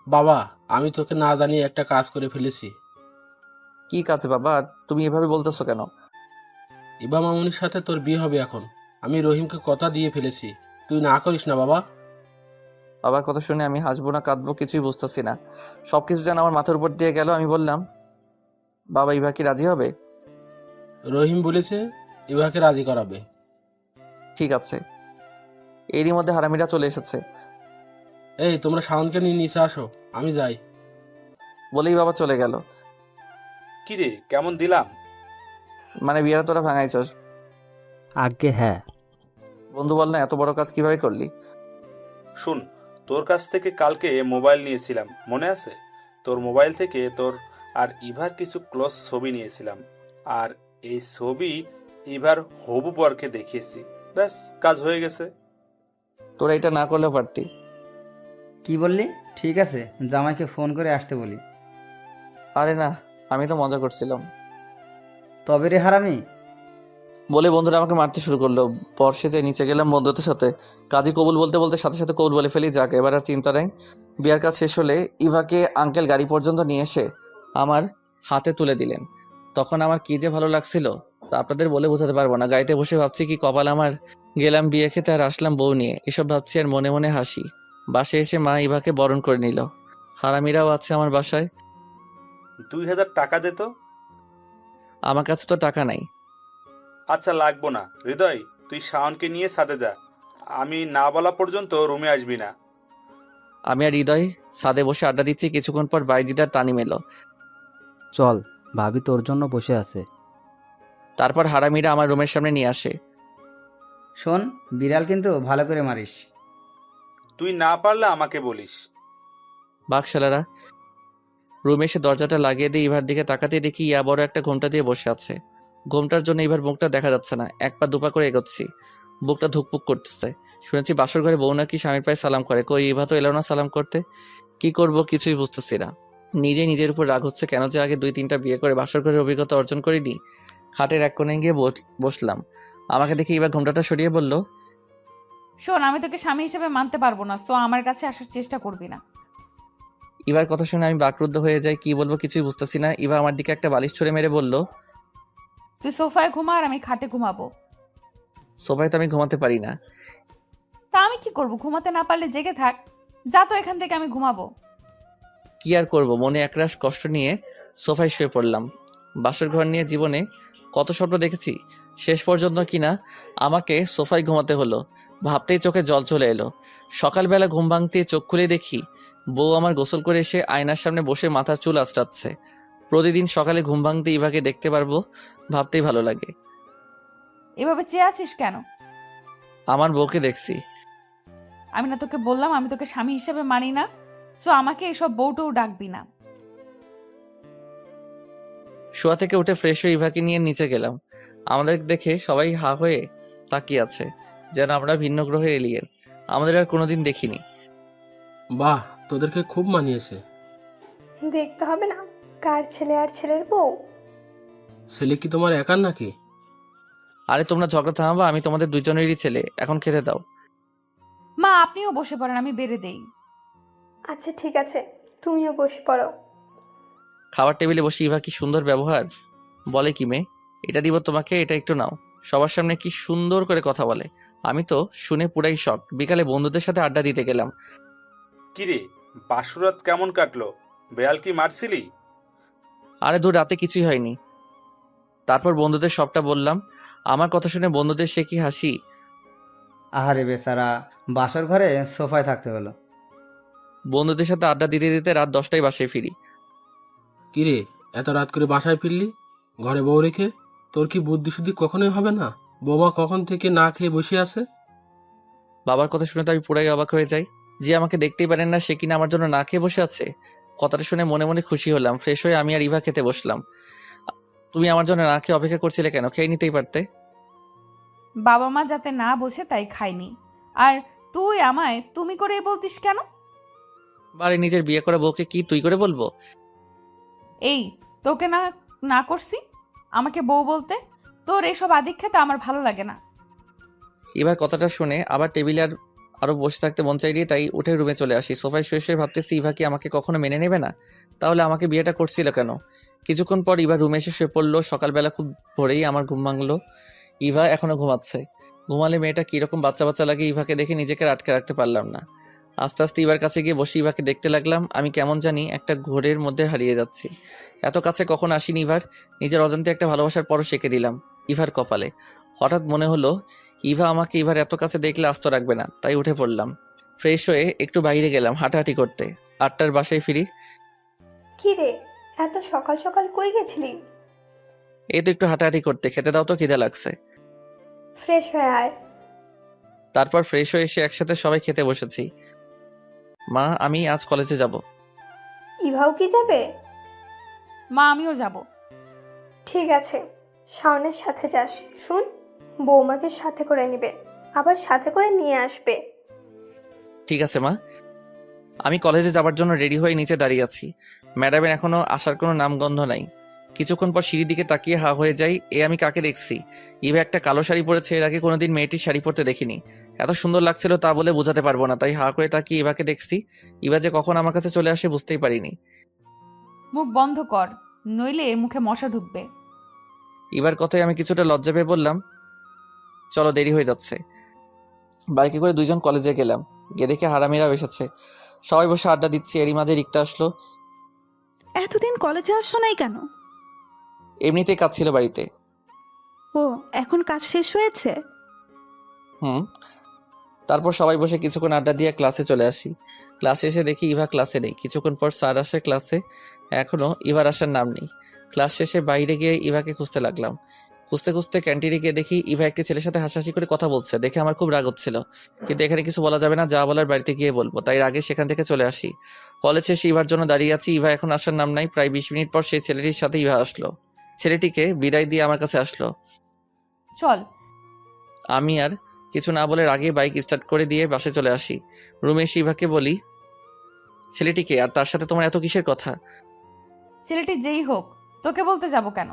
Speaker 5: বাবা, আমি তোকে না জানিয়ে একটা কাজ করে ফেলেছি।
Speaker 2: কি কাজ বাবা? আর তুমি এভাবে বলতেছো কেন?
Speaker 5: ইভা মামুনির সাথে তোর বিয়ে হবে এখন। আমি রহিমকে কথা দিয়ে ফেলেছি, তুই না করিস না বাবা।
Speaker 2: বাবার কথা শুনে আমি হাসবো না কাঁদবো কিছুই বুঝতেছি না। সবকিছু যেন আমার মাথার উপর দিয়ে গেল। আমি বললাম, বাবা ইভা কি রাজি হবে?
Speaker 5: রহিম বলেছে ইভাকে রাজি করাবে।
Speaker 2: ঠিক আছে। এরই মধ্যে হারামিরা চলে এসেছে।
Speaker 5: এই তোমরা শাওনকে নিয়ে নিচে আসো, আমি যাই।
Speaker 2: বলেই বাবা চলে গেল।
Speaker 7: কি রে, কেমন দিলাম?
Speaker 2: মানে বিয়েটা তোরা ভাঙাইছস?
Speaker 6: আজ্ঞে হ্যাঁ।
Speaker 2: বন্ধু বল না, এত বড় কাজ কিভাবে করলি?
Speaker 7: শুন, তোর কাছ থেকে কালকে মোবাইল নিয়েছিলাম, মনে আছে? তোর মোবাইল থেকে তোর আর ইভার কিছু ক্লোজ ছবি নিয়েছিলাম, আর এই ছবি ইভার হবু বরকে দেখিয়েছি। ব্যাস, কাজ হয়ে গেছে।
Speaker 2: তোরা এটা না করলেও পারতি।
Speaker 8: কি বললি? ঠিক আছে, জামাইকে ফোন করে আসতে বলি।
Speaker 2: আরে না, আমি তো মজা করছিলাম।
Speaker 8: তবে রে হারামি,
Speaker 2: বলে বন্ধুরা আমাকে মারতে শুরু করলো। বর্ষে যে নিচে গেলাম বন্ধুদের সাথে, কাজী কবুল বলতে বলতে সাথে সাথে কবুল বলে ফেলি। যাক, এবার আর চিন্তা নেই। বিয়ার কাজ শেষ হলে ইভাকে আঙ্কেল গাড়ি পর্যন্ত নিয়ে এসে আমার হাতে তুলে দিলেন। তখন আমার কি যে ভালো লাগছিল তা আপনাদের বলে বোঝাতে পারবো না। গাড়িতে বসে ভাবছি কি কপাল আমার, গেলাম বিয়ে খেতে আর আসলাম বউ নিয়ে। এসব ভাবছি আর মনে মনে হাসি। বাসায় এসে মা ইভাকে বরণ করে নিল। হারামিরাও আছে আমার বাসায়।
Speaker 7: 2000 টাকা দে তো।
Speaker 2: আমার কাছে তো টাকা নাই।
Speaker 7: আচ্ছা, লাগবো না। হৃদয়, তুই শাওনকে নিয়ে ছাদে যা, আমি না বলা পর্যন্ত রুমে আসবি না।
Speaker 2: আমি আর হৃদয় ছাদে বসে আড্ডা দিচ্ছি। কিছুক্ষণ পর বাইজিদার তানিম এলো।
Speaker 6: চল, ভাবি তোর জন্য বসে আছে।
Speaker 2: তারপর হারামিরা আমার রুমের সামনে নিয়ে আসে।
Speaker 8: শোন, বিড়াল কিন্তু ভালো করে মারিস।
Speaker 7: তুই না পারলে আমাকে বলিস।
Speaker 2: বাকশালারা। রুমে এসে দরজাটা লাগিয়ে দিয়ে ইভার দিকে তাকাতে দেখি ইয়া বড় একটা ঘোমটা দিয়ে বসে আছে। ঘোমটার জন্য ইভার মুখটা দেখা যাচ্ছে না। এক পা দুপা করে এগোচ্ছি, বুকটা ধুকপুক করতেছে। শুনেছি বাসর ঘরে বউ নাকি স্বামীর পায়ে সালাম করে। কই ইভা তো এলো না সালাম করতে। কি করব কিছুই বুঝতেছি না। নিজের উপর রাগ হচ্ছে, কেন যে আগে 2-3টা বিয়ে করে বাসর ঘরের অভিজ্ঞতা অর্জন করিনি। খাটের এক কোণে গিয়ে বসলাম। আমাকে দেখে ইভা ঘোমটাটা সরিয়ে বলল,
Speaker 1: শোন, আমি তোকে স্বামী হিসেবে মানতে পারবো না, তো আমার কাছে আসার চেষ্টা করবি না।
Speaker 2: ইভার কথা শুনে আমি বাকরুদ্ধ হয়ে যাই। কি বলবো কিছুই বুঝতেছি না। ইভা আমার দিকে একটা বালিশ ছুঁড়ে মেরে বলল,
Speaker 1: তুই সোফায় ঘুমা আর আমি খাটে ঘুমাবো।
Speaker 2: সোফায় তো আমি ঘুমাতে পারি না।
Speaker 1: তা আমি কি করব? ঘুমাতে না পারলে জেগে থাক। যা তো এখান থেকে, আমি ঘুমাবো।
Speaker 2: কি আর করব, মনে একরাশ কষ্ট নিয়ে সোফায় শুয়ে পড়লাম। বাসর ঘর নিয়ে জীবনে কত স্বপ্ন দেখেছি, শেষ পর্যন্ত কিনা আমাকে সোফায় ঘুমাতে হলো। ভাবতেই চোখে জল চলে এলো। সকালবেলা ঘুম ভাঙতে চোখ খুলে দেখি বউ আমার গোসল করে এসে আয়নার সামনে বসে মাথার চুল আঁচড়াচ্ছে। প্রতিদিন সকালে ঘুম ভাঙতে ইভাকে দেখতে পারবো ভাবতেই ভালো লাগে।
Speaker 1: এভাবে চেয়ে আছিস কেন?
Speaker 2: আমার বউকে দেখছি।
Speaker 1: আমি না তোকে বললাম আমি তোকে স্বামী হিসেবে মানি না? সো আমাকে এসব বউটও ডাকবি না।
Speaker 2: শোয়া থেকে উঠে ফ্রেশ হয়ে ইভাকে নিয়ে নিচে গেলাম। আমাদের দেখে সবাই হা হয়ে তাকিয়ে আছে, যেন আমরা ভিন্ন গ্রহের এলিয়েন। আমাদের আর কোনোদিন দেখিনি।
Speaker 5: বাহ, তোদেরকে খুব মানিয়েছে।
Speaker 4: দেখতে হবে না কার ছেলে আর ছেলের বউ?
Speaker 5: ছেলে কি তোমার একার নাকি?
Speaker 2: আরে তোমরা ঝগড়া থামাবা, আমি তোমাদের দুজনেরই ছেলে। এখন খেতে দাও।
Speaker 1: মা আপনিও বসে পড়েন, আমি বেড়ে দেই।
Speaker 4: আচ্ছা ঠিক আছে, তুমিও বসে পড়ো।
Speaker 2: খাবার টেবিলে বসে ইভা কি সুন্দর ব্যবহার। বলে কি মেয়ে, এটা দিব তোমাকে, এটা একটু নাও। সবার সামনে কি সুন্দর করে কথা বলে। আমি তো শুনে পুরাই শক। বিকালে বন্ধুদের সাথে আড্ডা দিতে গেলাম।
Speaker 7: কিরে, বাসুরাত কেমন কাটলো? বেয়াল কি মারছিলি?
Speaker 2: আরে দূর, রাতে কিছুই হয়নি। তারপর বন্ধুদের সবটা বললাম। আমার কথা শুনে বন্ধুদের সে কি হাসি।
Speaker 8: আহারে বেচারা, বাসর ঘরে সোফায় থাকতে হলো।
Speaker 2: বন্ধুদের সাথে আড্ডা দিতে দিতে রাত 10টায় বাসায় ফিরি।
Speaker 5: কিরে, এত রাত করে বাসায় ফিরলি ঘরে বউ রেখে? তোর কি বুদ্ধি শুদ্ধি কখনোই হবে না? বৌমা কখন থেকে না খেয়ে বসে আছে।
Speaker 2: বাবার কথা শুনে তো আমি পুরাই অবাক হয়ে যাই। যে আমাকে দেখতেই পারেন না সে কিনা আমার জন্য না খেয়ে বসে আছে। কথাটা শুনে মনে মনে খুশি হলাম। ফ্রেশ হয়ে আমি আর ইভা খেতে বসলাম। তুমি আমার জন্য না খেয়ে অপেক্ষা করছিলে কেন? খেয়ে নিতেই পারতে।
Speaker 1: বাবা মা যাতে না বোঝে তাই খাইনি। আর তুই আমায় তুমি করেই বলতিস কেন?
Speaker 2: বারে, নিজের বিয়ে করা বউকে কি তুই করে বলবো?
Speaker 1: এই তোকে না না করছি আমাকে বউ বলতে? তোর এসব আদিক্ষেতা আমার ভালো লাগে না।
Speaker 2: এবার কথাটা শুনে আবার টেবিলে আরো বসে থাকতে মন চাইলে তাই উঠে রুমে চলে আসি। সোফায় শুয়ে শুয়ে ভাবতেছি ইভা কি আমাকে কখনো মেনে নেবে না? তাহলে আমাকে বিয়েটা করছিল কেন? কিছুক্ষণ পর ইভা রুমে এসে শুয়ে পড়লো। সকালবেলা খুব ভোরেই আমার ঘুম ভাঙলো। ইভা এখনো ঘুমাচ্ছে। ঘুমালে মেয়েটা কিরকম বাচ্চা বাচ্চা লাগে। ইভাকে দেখে নিজেকে আটকে রাখতে পারলাম না। আস্তে আস্তে ইভার কাছে গিয়ে বসে ইভাকে দেখতে লাগলাম। আমি কেমন জানি একটা ঘোরের মধ্যে হারিয়ে যাচ্ছি। এত কাছে কখন আসিনি ইভার। নিজের অজান্তে একটা ভালোবাসার পরশ এঁকে দিলাম ইভার কপালে। হঠাৎ মনে হলো ইভা আমাকে ইভার এত কাছে দেখলে আস্ত রাখবে না, তাই উঠে পড়লাম। ফ্রেশ হয়ে একটু বাইরে গেলাম হাঁটাহাঁটি করতে। 8টার বাসায় ফিরি।
Speaker 4: কি রে, এত সকাল সকাল কই গেছিলি?
Speaker 2: এই তো একটু হাঁটাহাঁটি করতে। খেতে দাও তো, খিদে লাগছে।
Speaker 4: ফ্রেশ হয়ে আয়।
Speaker 2: তারপর ফ্রেশ হয়ে এসে একসাথে সবাই খেতে বসেছি। মা, আমি আজ কলেজে যাব।
Speaker 4: ইভাও কি যাবে?
Speaker 1: মা আমিও যাব।
Speaker 4: ঠিক আছে, শাওনের সাথে যাস। শুন, বৌমাকে সাথে করে নিবে, আবার সাথে করে নিয়ে আসবে।
Speaker 2: ঠিক আছে মা। আমি কলেজে যাবার জন্য রেডি হয়ে নিচে দাঁড়িয়ে আছি। ম্যাডামের এখনো আসার কোনো নামগন্ধ নাই। কিছুক্ষণ পর সিঁড়ির দিকে তাকিয়ে হা হয়ে যাই। আমি কাকে দেখছি? ইভা একটা কালো শাড়ি পরেছে। এর আগে কোনোদিন মেয়েটির শাড়ি পরতে দেখিনি। এত সুন্দর লাগছিল তা বলে বোঝাতে পারবো না। তাই হা করে তাকিয়ে ইভাকে দেখছি। ইভা যে কখন আমার কাছে চলে আসে বুঝতেই পারিনি।
Speaker 1: মুখ বন্ধ কর, নইলে মুখে মশা ঢুকবে।
Speaker 2: ইভার কথায় আমি কিছুটা লজ্জা পেয়ে বললাম, চলো দেরি হয়ে যাচ্ছে। বাইকে করে দুইজন কলেজে গেলাম। গিয়ে দেখে হারামিরাও এসেছে। সবাই বসে আড্ডা দিচ্ছে। এরই মাঝে রিক্তা আসলো।
Speaker 9: এতদিন কলেজে আসছো নাই কেন?
Speaker 2: এমনিতেই কাজ ছিল বাড়িতে।
Speaker 9: ও, এখন কাজ শেষ হয়েছে?
Speaker 2: হুম। তারপর সবাই বসে কিছুক্ষণ আড্ডা দিয়ে ক্লাসে চলে আসি। ক্লাসে এসে দেখি ইভা ক্লাসে নেই। কিছুক্ষণ পর স্যার আসে ক্লাসে। এখনো ইভার আসার নাম নেই। ক্লাস শেষে বাইরে গিয়ে ইভাকে খুঁজতে লাগলাম। খুঁজতে খুঁজতে ক্যান্টিনে গিয়ে দেখি ইভা একটি ছেলের সাথে হাসাহাসি করে কথা বলছে। দেখে আমার খুব রাগ হচ্ছিল, কিন্তু এখানে কিছু বলা যাবে না। যা বলার বাড়িতে গিয়ে বলবো, তাই আগে সেখান থেকে চলে আসি। কলেজ শেষে ইভার জন্য দাঁড়িয়ে আছি। ইভা এখন আসার নাম নাই। প্রায় 20 মিনিট পর সেই ছেলেটির সাথে ইভা আসলো। ছেলেটিকে বিদায় দিয়ে আমার কাছে আসলো।
Speaker 1: চল।
Speaker 2: আমি আর কিছু না বলে আগে বাইক স্টার্ট করে দিয়ে বাসে চলে আসি। রুমে এসে ইভাকে বলি, ছেলেটিকে আর তার সাথে তোমার এত কিসের কথা?
Speaker 1: ছেলেটি যেই হোক, তোকে বলতে যাব কেন?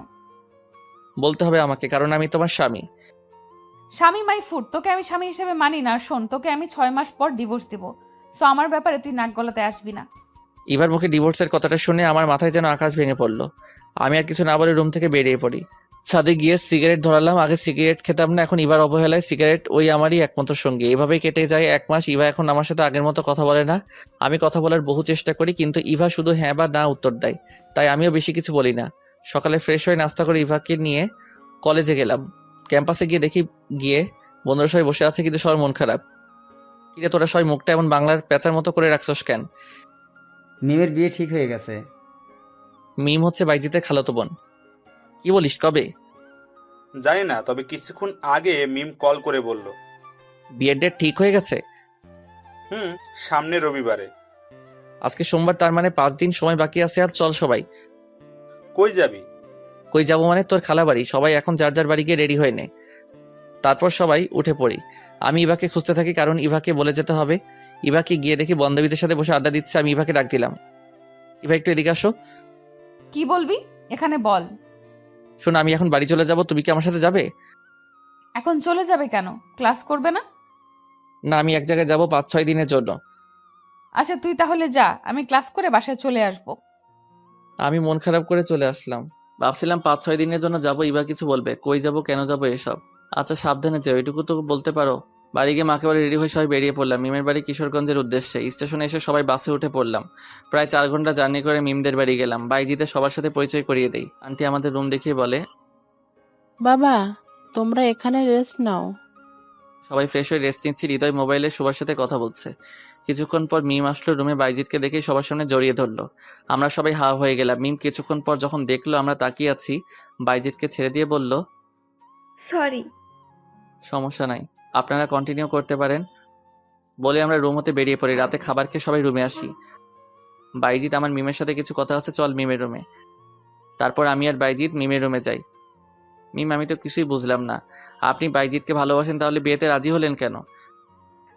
Speaker 2: বলতে হবে আমাকে, কারণ আমি তোমার স্বামী।
Speaker 1: স্বামী মাই ফুড, তোকে আমি স্বামী হিসেবে মানি না। শোন, তোকে আমি 6 মাস পর ডিভোর্স দিব। সো আমার ব্যাপারে তুই নাক গলাতে আসবি না।
Speaker 2: ইভার মুখে ডিভোর্সের কথাটা শুনে আমার মাথায় যেন আকাশ ভেঙে পড়লো। আমি আর কিছু না বলে রুম থেকে বেরিয়ে পড়ি। ছাদে গিয়ে সিগারেট ধরালাম। আগে সিগারেট খেতাম না, এখন ইভার অবহেলায় সিগারেট ওই আমারই একমাত্র সঙ্গী। এভাবেই কেটে যায় 1 মাস। ইভা এখন আমার সাথে আগের মতো কথা বলে না। আমি কথা বলার বহু চেষ্টা করি, কিন্তু ইভা শুধু হ্যাঁ বা না উত্তর দেয়। তাই আমিও বেশি কিছু বলি না। সকালে ফ্রেশ হয়ে নাস্তা করে ইভাকে নিয়ে কলেজে গেলাম। ক্যাম্পাসে গিয়ে দেখি বন্ধুরা সবাই বসে আছে, কিন্তু সবার মন খারাপ। কিরে তোরা সবাই মুখটা এমন বাংলার পেঁচার মতো করে রাখছস কেন?
Speaker 8: মিমের বিয়ে ঠিক হয়ে গেছে।
Speaker 2: মিম হচ্ছে বাইজিতের খালাতো বোন। কি বলিস, কবে?
Speaker 7: জানি না, তবে কিছুক্ষণ আগে মিম কল করে বলল।
Speaker 2: বিয়ের ডেট ঠিক হয়ে গেছে?
Speaker 7: সামনে রবিবারে।
Speaker 2: আজকে সোমবার, তার মানে 5 দিন সময় বাকি আছে। আর চল সবাই।
Speaker 7: কই যাবি?
Speaker 2: কই যাবো মানে তোর খালা বাড়ি। সবাই এখন যার যার বাড়ি গিয়ে রেডি হয়ে নে, তারপর সবাই উঠে পড়ি। আমি ইভাকে খুঁজতে থাকি, কারণ ইভাকে বলে যেতে হবে। ইভাকে গিয়ে দেখি বান্ধবীদের সাথে বসে আড্ডা দিচ্ছে। আমি ইভাকে ডাক দিলাম, ইভা একটু এদিকে আসো।
Speaker 1: কি বলবি? এখানে বল।
Speaker 2: শোন, আমি এখন বাড়ি চলে যাব, তুমি কি আমার সাথে যাবে?
Speaker 1: এখন চলে যাবে কেন? ক্লাস করবে না?
Speaker 2: না, আমি এক জায়গায় যাবো 5-6 দিনের জন্য।
Speaker 1: আচ্ছা তুই তাহলে যা, আমি ক্লাস করে বাসায় চলে আসব।
Speaker 2: আমি মন খারাপ করে চলে আসলাম। ভাবছিলাম 5-6 দিনের জন্য যাবো, ইভা কিছু বলবে, কই যাব, কেন যাবো, এসব। আচ্ছা সাবধানে যাও, এটুকু তো বলতে পারো। বাড়ি গিয়ে মাকে বাড়ি রেডি হয়ে সবাই বেরিয়ে পড়লাম মিমের বাড়ি কিশোরগঞ্জের উদ্দেশ্যে। স্টেশনে এসে সবাই বাসে উঠে পড়লাম। প্রায় 4 ঘন্টা জার্নি করে মিমদের বাড়ি গেলাম। বাইজিতে সবার সাথে পরিচয় করিয়ে দেই। আন্টি আমাদের রুম দেখিয়ে বলে,
Speaker 11: বাবা তোমরা এখানে রেস্ট নাও।
Speaker 2: সবাই ফ্রেশ হয়ে রেস্ট নিচ্ছি। হৃদয় মোবাইলে সবার সাথে কথা বলছে। কিছুক্ষণ পর মিম আসলো রুমে, বাইজিৎকে দেখে সবার সামনে জড়িয়ে ধরলো। আমরা সবাই হা হয়ে গেলাম। মিম কিছুক্ষণ পর যখন দেখলো আমরা তাকিয়ে আছি, বাইজিৎকে ছেড়ে দিয়ে বলল,
Speaker 4: সরি।
Speaker 2: সমস্যা নাই, আপনারা কন্টিনিউ করতে পারেন। বলে আমরা রুম হতে বেরিয়ে পড়ি। রাতে খাবার খেয়ে সবাই রুমে আসি। বাইজিৎ, আমার মিমের সাথে কিছু কথা আছে, চল মিমের রুমে। তারপর আমি আর বাইজিৎ মিমের রুমে যাই। মিম, আমি তো কিছুই বুঝলাম না। আপনি বাইজিৎকে ভালোবাসেন, তাহলে বিয়েতে রাজি হলেন কেন?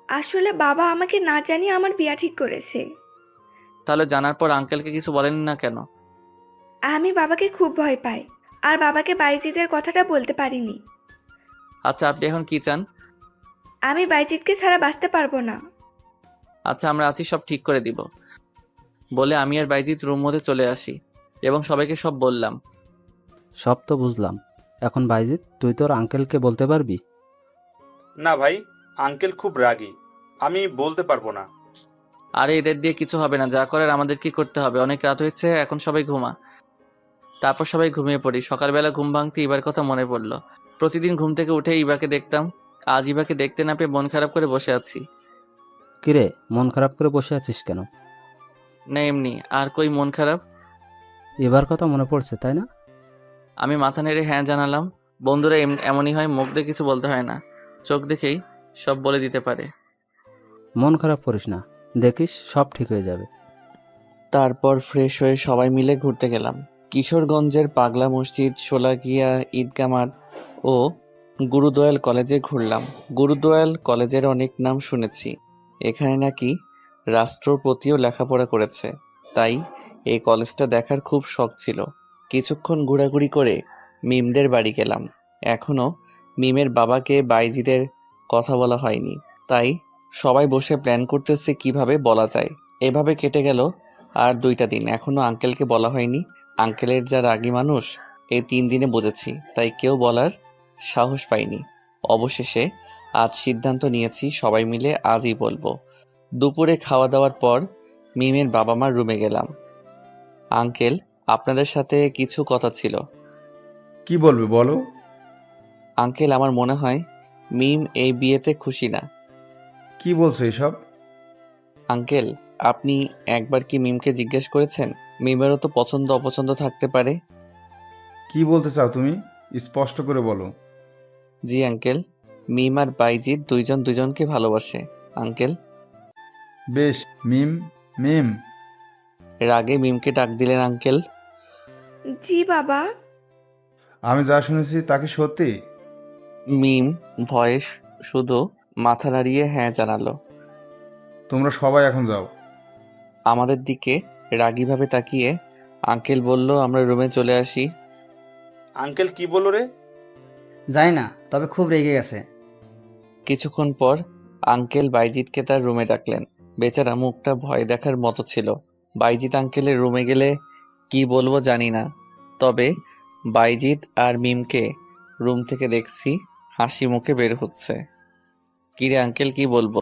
Speaker 4: আসলে বাবা আমাকে না জানিয়ে আমার বিয়া ঠিক করেছে।
Speaker 2: তাহলে জানার পর আঙ্কেলকে কিছু বলেন না কেন?
Speaker 4: আমি বাবাকে খুব ভয় পাই, আর বাবাকে বাইজিতের কথাটা বলতে পারিনি।
Speaker 2: আচ্ছা আপনি এখন কি চান?
Speaker 4: আমি বাইজিতকে ছাড়া বাঁচতে পারবো না।
Speaker 2: আচ্ছা আমরা আছি, সব ঠিক করে দিব। বলে আমি আর বাইজিৎ রুম মধ্যে চলে আসি এবং সবাইকে সব বললাম।
Speaker 6: সব তো বুঝলাম, এখন বাইজিৎ তুই তোর আঙ্কেলকে বলতে পারবি?
Speaker 7: না ভাই, আঙ্কেল খুব রাগী, আমি বলতে পারবো না।
Speaker 2: আরে এদের দিয়ে কিছু হবে না, যা করার আমাদের কি করতে হবে। অনেক রাত হয়েছে, এখন সবাই ঘুমা। তারপর সবাই ঘুমিয়ে পড়ি। সকালবেলা ঘুম ভাঙতে ইবার কথা মনে পড়লো। প্রতিদিন ঘুম থেকে উঠে ইবাকে দেখতাম। আজ ইবাকে দেখতে না পেয়ে মন খারাপ করে বসে আছি।
Speaker 6: কিরে মন খারাপ করে বসে আছিস কেন?
Speaker 2: না এমনি, আর কই মন খারাপ।
Speaker 6: এবার কথা মনে পড়ছে তাই না?
Speaker 2: আমি মাথা নেড়ে হ্যাঁ জানালাম। বন্ধুরা এমনই হয়, মুখ দিয়ে কিছু বলতে হয় না, চোখ দেখেই সব বলে দিতে পারে।
Speaker 6: মন খারাপ করিস না, দেখিস সব ঠিক হয়ে যাবে।
Speaker 2: তারপর ফ্রেশ হয়ে সবাই মিলে ঘুরতে গেলাম। কিশোরগঞ্জের পাগলা মসজিদ, সোলাগিয়া ঈদগাহ মাঠ ও গুরুদয়াল কলেজে ঘুরলাম। গুরুদয়াল কলেজের অনেক নাম শুনেছি, এখানে নাকি রাষ্ট্রপতিও লেখাপড়া করেছে, তাই এই কলেজটা দেখার খুব শখ ছিল। কিছুক্ষণ ঘোরাঘুরি করে মিমদের বাড়ি গেলাম। এখনো মিমের বাবাকে বাইজিদের কথা বলা হয়নি, তাই সবাই বসে প্ল্যান করতেছে কিভাবে বলা যায়। এভাবে কেটে গেল আর 2টা দিন, এখনো আঙ্কেলকে বলা হয়নি। আঙ্কেলের যা রাগী মানুষ, এই 3 দিনে বুঝেছি, তাই কেউ বলার সাহস পাইনি। অবশেষে আজ সিদ্ধান্ত নিয়েছি সবাই মিলে আজই বলবো। দুপুরে খাওয়া দাওয়ার পর মিমের বাবা মার রুমে গেলাম। আঙ্কেল, আপনাদের সাথে কিছু কথা ছিল।
Speaker 12: কি বলবে বলো?
Speaker 2: আঙ্কেল, আমার মনে হয় মিম এই বিয়েতে খুশি না।
Speaker 12: কি বলছো এসব?
Speaker 2: আঙ্কেল, আপনি একবার কি মিমকে জিজ্ঞেস করেছেন? মিমেরও তো পছন্দ অপছন্দ থাকতে পারে।
Speaker 12: কি বলতে চাও তুমি? স্পষ্ট করে বলো।
Speaker 2: জি আঙ্কেল, মিম আর বাইজিৎ দুইজন দুজনকে ভালোবাসে আঙ্কেল।
Speaker 12: বেশ, মিম মিম।
Speaker 2: রাগে মিমকে ডাক দিলেন আঙ্কেল।
Speaker 4: জি বাবা।
Speaker 12: আমি যা শুনেছি তা কি সত্যি?
Speaker 2: মিম ভয়েস শুধু মাথা নাড়িয়ে হ্যাঁ জানালো।
Speaker 12: তোমরা সবাই এখন যাও।
Speaker 2: আমাদের দিকে রাগীভাবে তাকিয়ে আঙ্কেল বলল, আমরা রুমে চলে আসি।
Speaker 7: আঙ্কেল কি বললো রে?
Speaker 8: জানি না, তবে খুব রেগে গেছে।
Speaker 2: কিছুক্ষণ পর আঙ্কেল বাইজিৎকে তার রুমে ডাকলেন। বেচারা মুখটা ভয় দেখার মতো ছিল। বাইজিৎ আঙ্কেলের রুমে গেলে কি বলবো জানি না, তবে বাইজিৎ আর মিমকে রুম থেকে দেখছি হাসি মুখে বের হচ্ছে। কিরে আঙ্কেল, কি বলবো?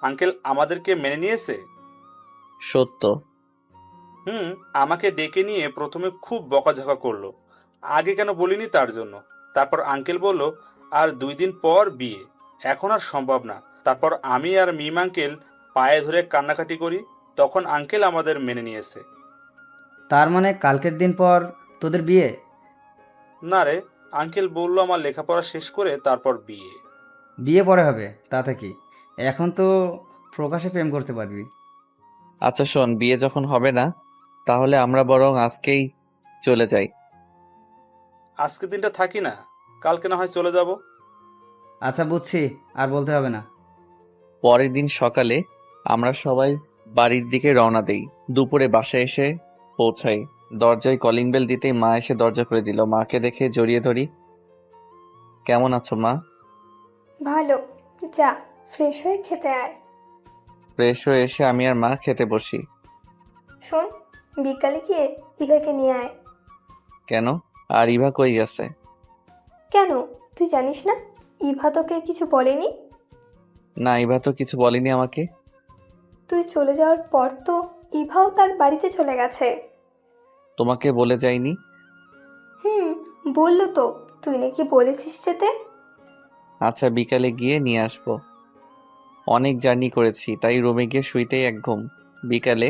Speaker 7: আঙ্কেল আমাদেরকে মেনে নিয়েছে।
Speaker 2: সত্য।
Speaker 7: আমাকে ডেকে নিয়ে প্রথমে খুব বকাঝকা করলো, আগে কেন বলিনি তার জন্য। তারপর আঙ্কেল বলল আর 2 দিন পর বিয়ে, এখন আর সম্ভব না। তারপর আমি আর মিম আঙ্কেল পায়ে ধরে কান্নাকাটি করি, তখন আঙ্কেল আমাদের মেনে নিয়েছে।
Speaker 8: তার মানে কালকের দিন পর তোদের বিয়ে?
Speaker 7: না রে, আঙ্কেল বললো আমার লেখাপড়া শেষ করে তারপর বিয়ে।
Speaker 8: বিয়ে পরে হবে তাতে কি, এখন তো প্রকাশে প্রেম করতে পারবি।
Speaker 2: আচ্ছা শোন, বিয়ে যখন হবে না তাহলে আমরা বরং আজকেই চলে যাই।
Speaker 7: আজকে দিনটা থাকি না, কালকে না হয় চলে যাব।
Speaker 8: আচ্ছা বুঝছি, আর বলতে হবে না।
Speaker 2: পরের দিন সকালে আমরা সবাই বাড়ির দিকে রওনা দেই। দুপুরে বাসায় এসে পৌঁছাই। দরজায় কলিং বেল দিতেই মা এসে দরজা খুলে দিল। মাকে দেখে জড়িয়ে ধরি। কেমন আছো মা?
Speaker 4: ভালো, যা ফ্রেশ হয়ে খেতে আয়।
Speaker 2: ফ্রেশ হয়ে এসে আমি আর মা খেতে বসি।
Speaker 4: শোন, বিকালে গিয়ে ইভাকে নিয়ে আয়।
Speaker 2: কেন? আর ইভা কই গেছে?
Speaker 4: কেন, তুই জানিস না ইভা তোকে কিছু বলেনি?
Speaker 2: না, ইভা তো কিছু বলেনি আমাকে।
Speaker 4: তুই চলে যাওয়ার পর তো ইভাও তার বাড়িতে চলে গেছে।
Speaker 2: তোমাকে বলে যায়নি?
Speaker 4: বললো তো, তুই নাকি বলেছিস যেতে।
Speaker 2: আচ্ছা, বিকালে গিয়ে নিয়ে আসবো। অনেক জার্নি করেছি, তাই রুমে গিয়ে শুইতেই এক ঘুম। বিকালে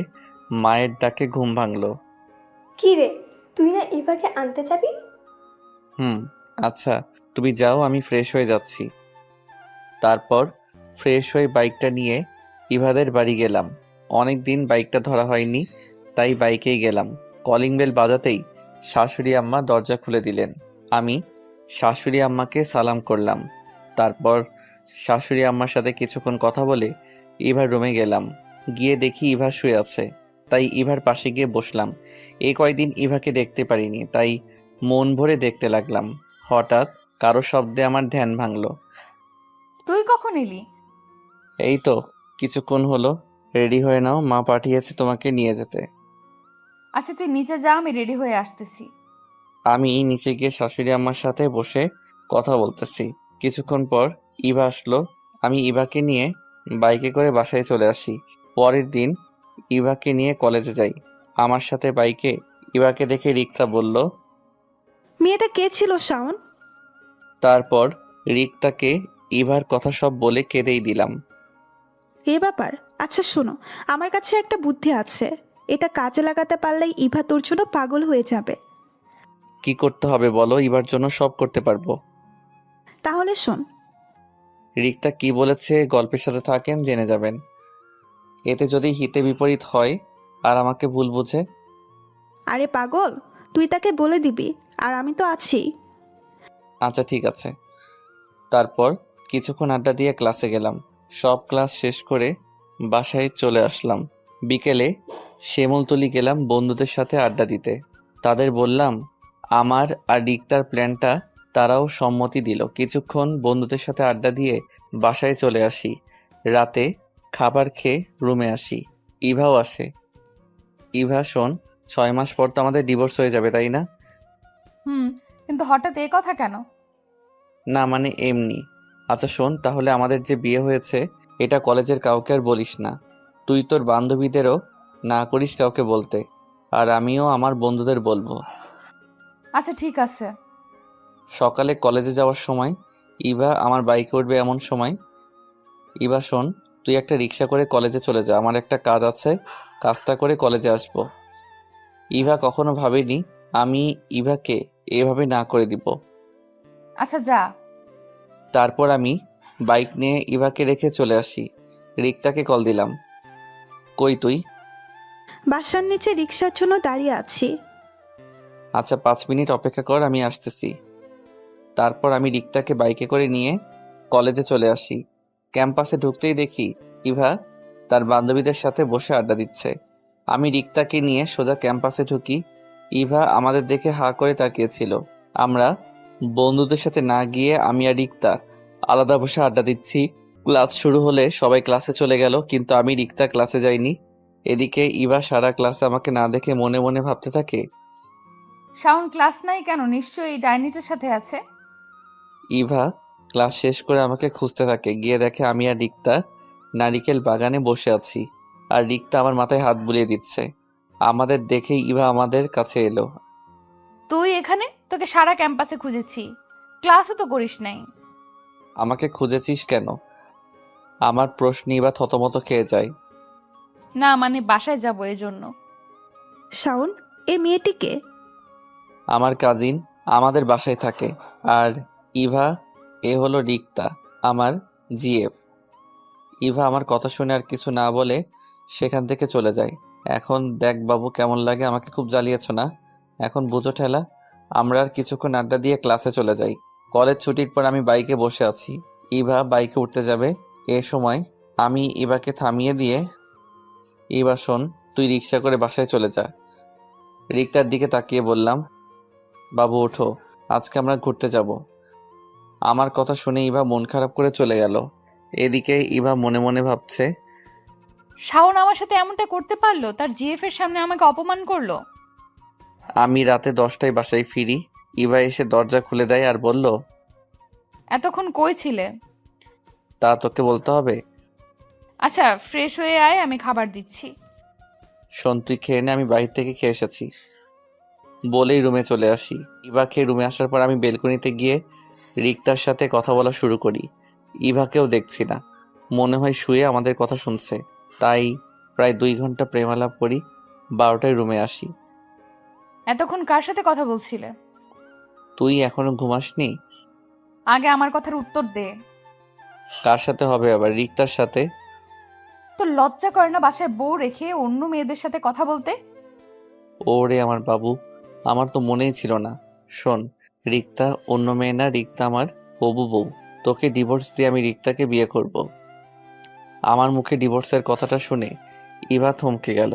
Speaker 2: মায়ের ডাকে ঘুম ভাঙলো।
Speaker 4: কি রে, তুই না ইভাকে আনতে যাবি?
Speaker 2: আচ্ছা, তুমি যাও, আমি ফ্রেশ হয়ে যাচ্ছি। তারপর ফ্রেশ হয়ে বাইকটা নিয়ে ইভাদের বাড়ি গেলাম। অনেক দিন বাইকটা ধরা হয়নি, তাই বাইকেই গেলাম। কলিং বেল বাজাতেই শাশুড়ি আম্মা দরজা খুলে দিলেন। আমি শাশুড়ি আম্মাকে সালাম করলাম। তারপর শাশুড়ি আম্মার সাথে কিছুক্ষণ কথা বলে ইভার রুমে গেলাম। গিয়ে দেখি ইভা শুয়ে আছে, তাই ইভার পাশে গিয়ে বসলাম। এই কয়দিন ইভাকে দেখতে পারিনি, তাই মন ভরে দেখতে লাগলাম। হঠাৎ কারো শব্দে আমার ধ্যান ভাঙলো।
Speaker 1: তুই কখন এলি?
Speaker 2: এই তো কিছুক্ষণ হলো। রেডি হয়ে নাও, মা পাঠিয়েছে তোমাকে নিয়ে যেতে।
Speaker 1: আচ্ছা তুই নিচে যা, আমি রেডি হয়ে আসতেছি।
Speaker 2: আমি নিচে গিয়ে শাশুড়ি আম্মার সাথে বসে কথা বলতেছি। কিছুক্ষণ পর ইভা আসলো। আমি ইভাকে নিয়ে বাইকে করে বাসায় চলে আসি। পরের দিন ইভাকে নিয়ে কলেজে যাই। আমার সাথে বাইকে ইভাকে দেখে রিক্তা বলল।
Speaker 9: মেয়েটা কে ছিল শাওন?
Speaker 2: তারপর রিক্তাকে ইভার কথা সব বলে কেঁদেই দিলাম।
Speaker 9: এ ব্যাপার। আচ্ছা শোনো, আমার কাছে একটা বুদ্ধি আছে, এটা কাজে লাগাতে পারলেই ইভা তোর জন্য পাগল হয়ে যাবে।
Speaker 2: কি করতে হবে বলো, ইভার জন্য সব করতে পারবো।
Speaker 9: তাহলে শোন।
Speaker 2: রিক্তা কি বলেছে গল্পের সাথে থাকেন, জেনে যাবেন। এতে যদি হিতে বিপরীত হয় আর আমাকে ভুল বুঝে?
Speaker 9: আরে পাগল, তুই তাকে বলে দিবি, আর আমি তো আছি।
Speaker 2: আচ্ছা ঠিক আছে। তারপর কিছুক্ষণ আড্ডা দিয়ে ক্লাসে গেলাম। সব ক্লাস শেষ করে বাসায় চলে আসলাম। বিকেলে শ্যামলতলি গেলাম বন্ধুদের সাথে আড্ডা দিতে। তাদের বললাম আমার আর রিক্তার প্ল্যানটা, তারাও সম্মতি দিল। কিছুক্ষণ বন্ধুদের সাথে আড্ডা দিয়ে বাসায় চলে আসি। রাতে খাবার খেয়ে রুমে আসি। ইভাও আসে। ইভা শোন, 6 মাস পর তো আমাদের ডিভোর্স হয়ে যাবে, তাই না?
Speaker 1: কিন্তু হঠাৎ এ কথা কেন?
Speaker 2: না মানে এমনি। আচ্ছা শোন, তাহলে আমাদের যে বিয়ে হয়েছে এটা কলেজের কাউকে আর বলিস না। তুই তোর বান্ধবীদেরও না করিস কাউকে বলতে, আর আমিও আমার বন্ধুদের বলবো।
Speaker 1: আচ্ছা ঠিক আছে।
Speaker 2: সকালে কলেজে যাওয়ার সময় ইভা আমার বাইকে উঠবে এমন সময়। ইভা শোন, তুই একটা রিক্সা করে কলেজে চলে যা, আমার একটা কাজ আছে, কাজটা করে কলেজে আসবো। ইভা কখনো ভাবেনি আমি ইভাকে এভাবে না করে দিব।
Speaker 1: আচ্ছা যা।
Speaker 2: তারপর আমি বাইক নিয়ে ইভাকে রেখে চলে আসি। রিক্তাকে কল দিলাম। কই তুই?
Speaker 9: বাসার নিচে রিক্সার জন্য দাঁড়িয়ে আছি।
Speaker 2: আচ্ছা 5 মিনিট অপেক্ষা কর, আমি আসতেছি। তারপর আমি রিক্তাকে বাইকে করে নিয়ে কলেজে চলে আসি। ক্যাম্পাসে ঢুকতেই দেখি ইভা তার বান্ধবীদের সাথে বসে আড্ডা দিচ্ছে। আমি রিক্তাকে নিয়ে সোজা ক্যাম্পাসে ঢুকি। ইভা আমাদের দেখে হাঁ করে তাকিয়েছিল। আমরা বন্ধুদের সাথে না গিয়ে আমি আর রিক্তা আলাদা বসে আড্ডা দিচ্ছি। ক্লাস শুরু হলে সবাই ক্লাসে চলে গেল, কিন্তু আমি রিক্তা ক্লাসে যাইনি। এদিকে ইভা সারা ক্লাসে আমাকে না দেখে মনে মনে ভাবতে থাকে,
Speaker 1: শাওন ক্লাস নাই কেন? নিশ্চয়ই ডাইনিটার সাথে আছে।
Speaker 2: ইভা ক্লাস শেষ করে আমাকে খুঁজতে থাকে। গিয়ে দেখে আমি আর রিক্তা নারিকেল বাগানে বসে আছি, আর রিক্তা আমার মাথায় হাত বুলিয়ে দিচ্ছে। আমাদের দেখেই ইভা আমাদের কাছে এলো।
Speaker 1: তুই এখানে? তোকে সারা ক্যাম্পাসে খুঁজেছি, ক্লাসও তো করিস নাই।
Speaker 2: আমাকে খুঁজেছিস কেন? আমার প্রশ্ন ইভা থতমত খেয়ে যায়।
Speaker 1: না মানে বাসায় যাবো এজন্য।
Speaker 9: শাওন, এই মেয়েটিকে?
Speaker 2: আমার কাজিন, আমাদের বাসায় থাকে। আর ইভা, এ হলো রিক্তা, আমার জিএফ। ইভা আমার কথা শুনে আর কিছু না বলে সেখান থেকে চলে যায়। এখন দেখ বাবু, কেমন লাগে? আমাকে খুব জ্বালিয়েছ না? এখন বুঝো ঠেলা। আমরা আর কিছুক্ষণ আড্ডা দিয়ে ক্লাসে চলে যাই। কলেজ ছুটির পর আমি বাইকে বসে আছি, ইভা বাইকে উঠতে যাবে। এ সময় আমি ইভাকে থামিয়ে দিয়ে, ইভা শোন, তুই রিক্সা করে বাসায় চলে যা। রিক্তার দিকে তাকিয়ে বললাম, বাবু ওঠো, আজকে আমরা ঘুরতে যাব। আমার কথা শুনে ইভা মন খারাপ করে চলে গেল। এদিকে ইভা মনে মনে ভাবছে,
Speaker 1: শাওন আমার সাথে এমনটা করতে পারলো? তার জিএফ এর সামনে আমাকে অপমান করলো।
Speaker 2: আমি রাতে 10টায় বাসায় ফিরি। ইভা এসে দরজা খুলে দেয় আর বলল,
Speaker 1: এতক্ষণ কই ছিলে?
Speaker 2: তা তোকে বলতে হবে?
Speaker 1: আচ্ছা, ফ্রেশ হয়ে আয়, আমি খাবার দিচ্ছি।
Speaker 2: শোন, তুই খেয়ে নে, আমি বাইরে থেকে খেয়ে এসেছি। বলেই রুমে চলে আসি। ইভাকে রুমে আসার পর আমি বেলকনিতে গিয়ে রিক্তার সাথে কথা বলা শুরু করি। ইভাকেও দেখছি না, মনে হয় শুয়ে আমাদের কথা শুনছে। তাই প্রায় 2 ঘন্টা প্রেমালাপ করি। 12টায় রুমে আসি।
Speaker 1: এতক্ষণ কার সাথে কথা বলছিলে?
Speaker 2: তুই এখনো ঘুমাসনি?
Speaker 1: আগে আমার কথার উত্তর দে।
Speaker 2: কার সাথে হবে আবার? রিক্তার সাথে।
Speaker 1: তো লজ্জা করে না বাসায় বউ রেখে অন্য মেয়েদের সাথে কথা বলতে?
Speaker 2: ওরে আমার বাবু, আমার তো মনেই ছিল না। শোন, রিক্তা অন্য মেয়ে না, রিক্তা আমার হবু বউ। তোকে ডিভোর্স দিয়ে আমি রিক্তাকে বিয়ে করব। আমার মুখে ডিভোর্সের কথাটা শুনে ইভা থমকে গেল।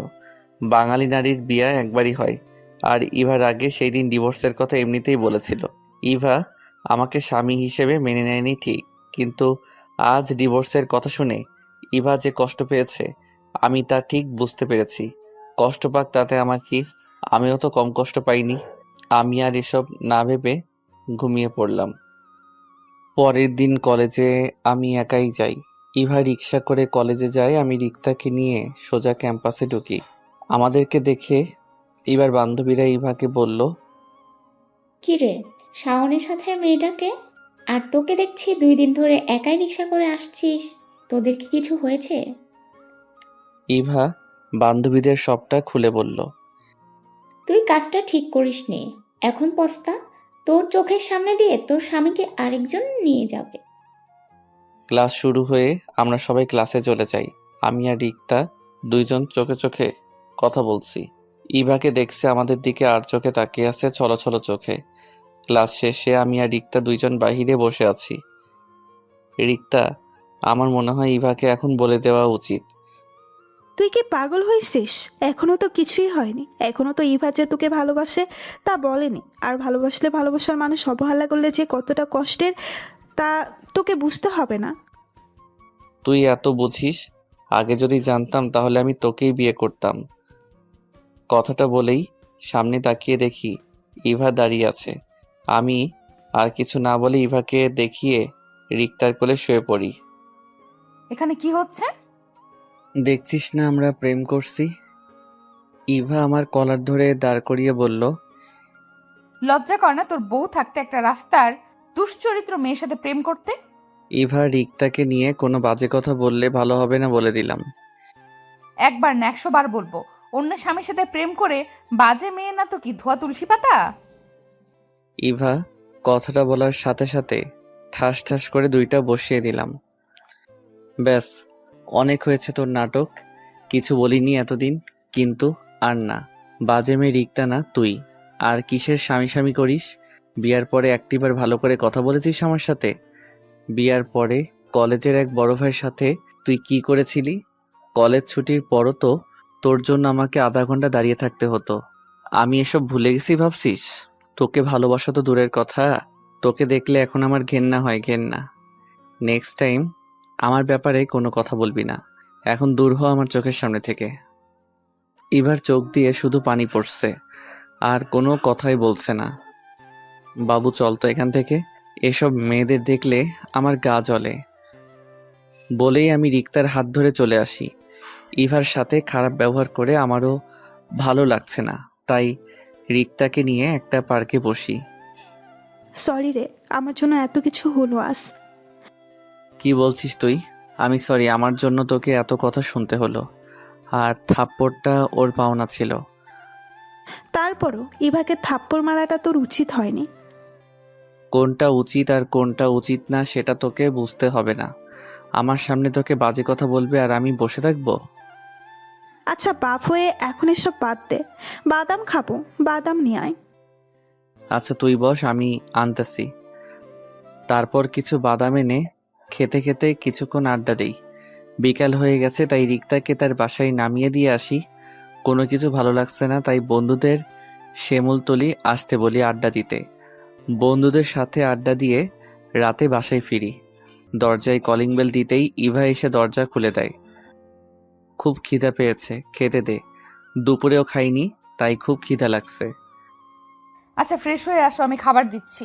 Speaker 2: বাঙালি নারীর বিয়ে একবারই হয়, আর ইভার আগে সেই দিন ডিভোর্সের কথা এমনিতেই বলেছিল। ইভা আমাকে স্বামী হিসেবে মেনে নেয়নি ঠিক, কিন্তু আজ ডিভোর্সের কথা শুনে ইভা যে কষ্ট পেয়েছে আমি তা ঠিক বুঝতে পেরেছি। কষ্ট পাক তাতে আমার কি, আমিও তো কম কষ্ট পাইনি। আমি আর এসব না ভেবে ঘুমিয়ে পড়লাম। পরের দিন কলেজে আমি একাই যাই। ইভা রিক্সা করে কলেজে যায়, আমি রিক্তাকে নিয়ে সোজা ক্যাম্পাসে ঢুকি। আমাদেরকে দেখে এবার বান্ধবীরা ইভাকে বলল,
Speaker 13: কি রে, শাওনের সাথে মেয়েটাকে? আর তোকে দেখছি 2 দিন ধরে একাই রিক্সা করে আসছিস, তোদের কি কিছু হয়েছে?
Speaker 2: ইভা বান্ধবীদের সবটা খুলে বলল।
Speaker 13: তুই কাজটা ঠিক করিসনি, এখন পস্তা। তোর চোখের সামনে দিয়ে তোর স্বামীকে আরেকজন নিয়ে যাবে।
Speaker 2: ক্লাস শুরু হয়ে আমরা সবাই ক্লাসে চলে যাই। আমি আর রিক্তা 2জন চোখে চোখে কথা বলছি। ইভাকে দেখছে আমাদের দিকে আর চোখে তাকিয়ে আছে ছলছল চোখে। ক্লাস শেষে আমি আর রিক্তা 2জন বাহিরে বসে আছি। রিক্তা, আমার মনে হয় ইভাকে এখন বলে দেওয়া উচিত।
Speaker 9: তুই কি পাগল হয়েছিস? এখনো তো কিছুই হয়নি। এখনো তো ইভা যে তোকে ভালোবাসে তা বলেনি। আর ভালোবাসলে ভালোবাসার মানুষ অবহেলা করলে যে কতটা কষ্টের তা তোকে বুঝতে হবে না।
Speaker 2: তুই এত বুঝিস? আগে যদি জানতাম তাহলে আমি তোকেই বিয়ে করতাম। কথাটা বলেই সামনে তাকিয়ে দেখি ইভা দাঁড়িয়ে আছে। আমি আর কিছু না বলে ইভাকে দেখিয়ে রিক্তার কোলে শুয়ে পড়ি।
Speaker 1: এখানে কি হচ্ছে?
Speaker 2: দেখছিস না আমরা প্রেম করছি? ইভা আমার কলার ধরে দাঁড় করিয়ে বলল,
Speaker 1: লজ্জা কর না তোর বউ থাকতে একটা রাস্তার দুশ্চরিত্র মেয়ের সাথে প্রেম করতে?
Speaker 2: ইভা, রিক্তাকে নিয়ে কোনো বাজে কথা বললে ভালো হবে না বলে দিলাম।
Speaker 1: একবার না 100 বার বলবো, অন্য স্বামীর সাথে প্রেম করে বাজে মেয়ে না তো কি ধোয়া তুলসী পাতা?
Speaker 2: ইভা কথাটা বলার সাথে সাথে ঠাস ঠাস করে 2টা বসিয়ে দিলাম। ব্যাস, অনেক হয়েছে তোর নাটক। কিছু বলিনি এতদিন, কিন্তু আর না। বাজে মেয়ে রিক্তা না তুই। আর কিসের স্বামী স্বামী করিস? বিয়ার পরে একটিবার ভালো করে কথা বলেছিস আমার সাথে? বিয়ার পরে কলেজের এক বড় ভাইয়ের সাথে তুই কি করেছিলি? কলেজ ছুটির পরও তো তোর জন্য আমাকে আধা ঘন্টা দাঁড়িয়ে থাকতে হতো। আমি এসব ভুলে গেছি ভাবছিস? তোকে ভালোবাসা তো দূরের কথা, তোকে দেখলে এখন আমার ঘেন্না হয়, ঘেন্না। নেক্সট টাইম আমার ব্যাপারে কোনো কথা বলবি না। এখন দূর হ আমার চোখের সামনে থেকে। এবার চোখ দিয়ে শুধু পানি পড়ছে, আর কোনো কথাই বলছে না। বাবু চল তো এখান থেকে, এসব মেয়েদের দেখলে আমার গা জ্বলে। বলেই আমি রিক্তার হাত ধরে চলে আসি। ইভার সাথে খারাপ ব্যবহার করে আমারও ভালো লাগছে না, তাই রিক্তাকে নিয়ে একটা পার্কে বসি।
Speaker 9: সরি রে, আমার জন্য এত কিছু হলো আজ।
Speaker 2: কি বলছিস তুই? আমি সরি, আমার জন্য তোকে এত কথা শুনতে হলো। আর থাপ্পড়টা ওর পাওনা ছিল।
Speaker 9: তারপরও ইভাকে থাপ্পড় মারাটা তোর উচিত হয়নি।
Speaker 2: কোনটা উচিত আর কোনটা উচিত না সেটা তোকে বুঝতে হবে না। আমার সামনে তোকে বাজে কথা বলবে আর আমি বসে থাকবো?
Speaker 9: আচ্ছা বাপ হয়ে এখন এসব বাদ দে, বাদাম খাবো, বাদাম নিয়ে আয়।
Speaker 2: আচ্ছা তুই বস, আমি আনতেছি। তারপর কিছু বাদাম এনে খেতে খেতে কিছুক্ষণ আড্ডা দেই। বিকাল হয়ে গেছে, তাই রিক্তাকে তার বাসায় নামিয়ে দিয়ে আসি। কোনো কিছু ভালো লাগছে না, তাই বন্ধুদের শিমুলতলি আসতে বলি আড্ডা দিতে। বন্ধুদের সাথে আড্ডা দিয়ে রাতে বাসায় ফিরি। দরজায় কলিং বেল দিতেই ইভা এসে দরজা খুলে দেয়। খুব খিদা পেয়েছে, খেতে দে। দুপুরেও খাইনি, তাই খুব খিদা লাগছে।
Speaker 1: আচ্ছা ফ্রেশ হয়ে আসো, আমি খাবার দিচ্ছি।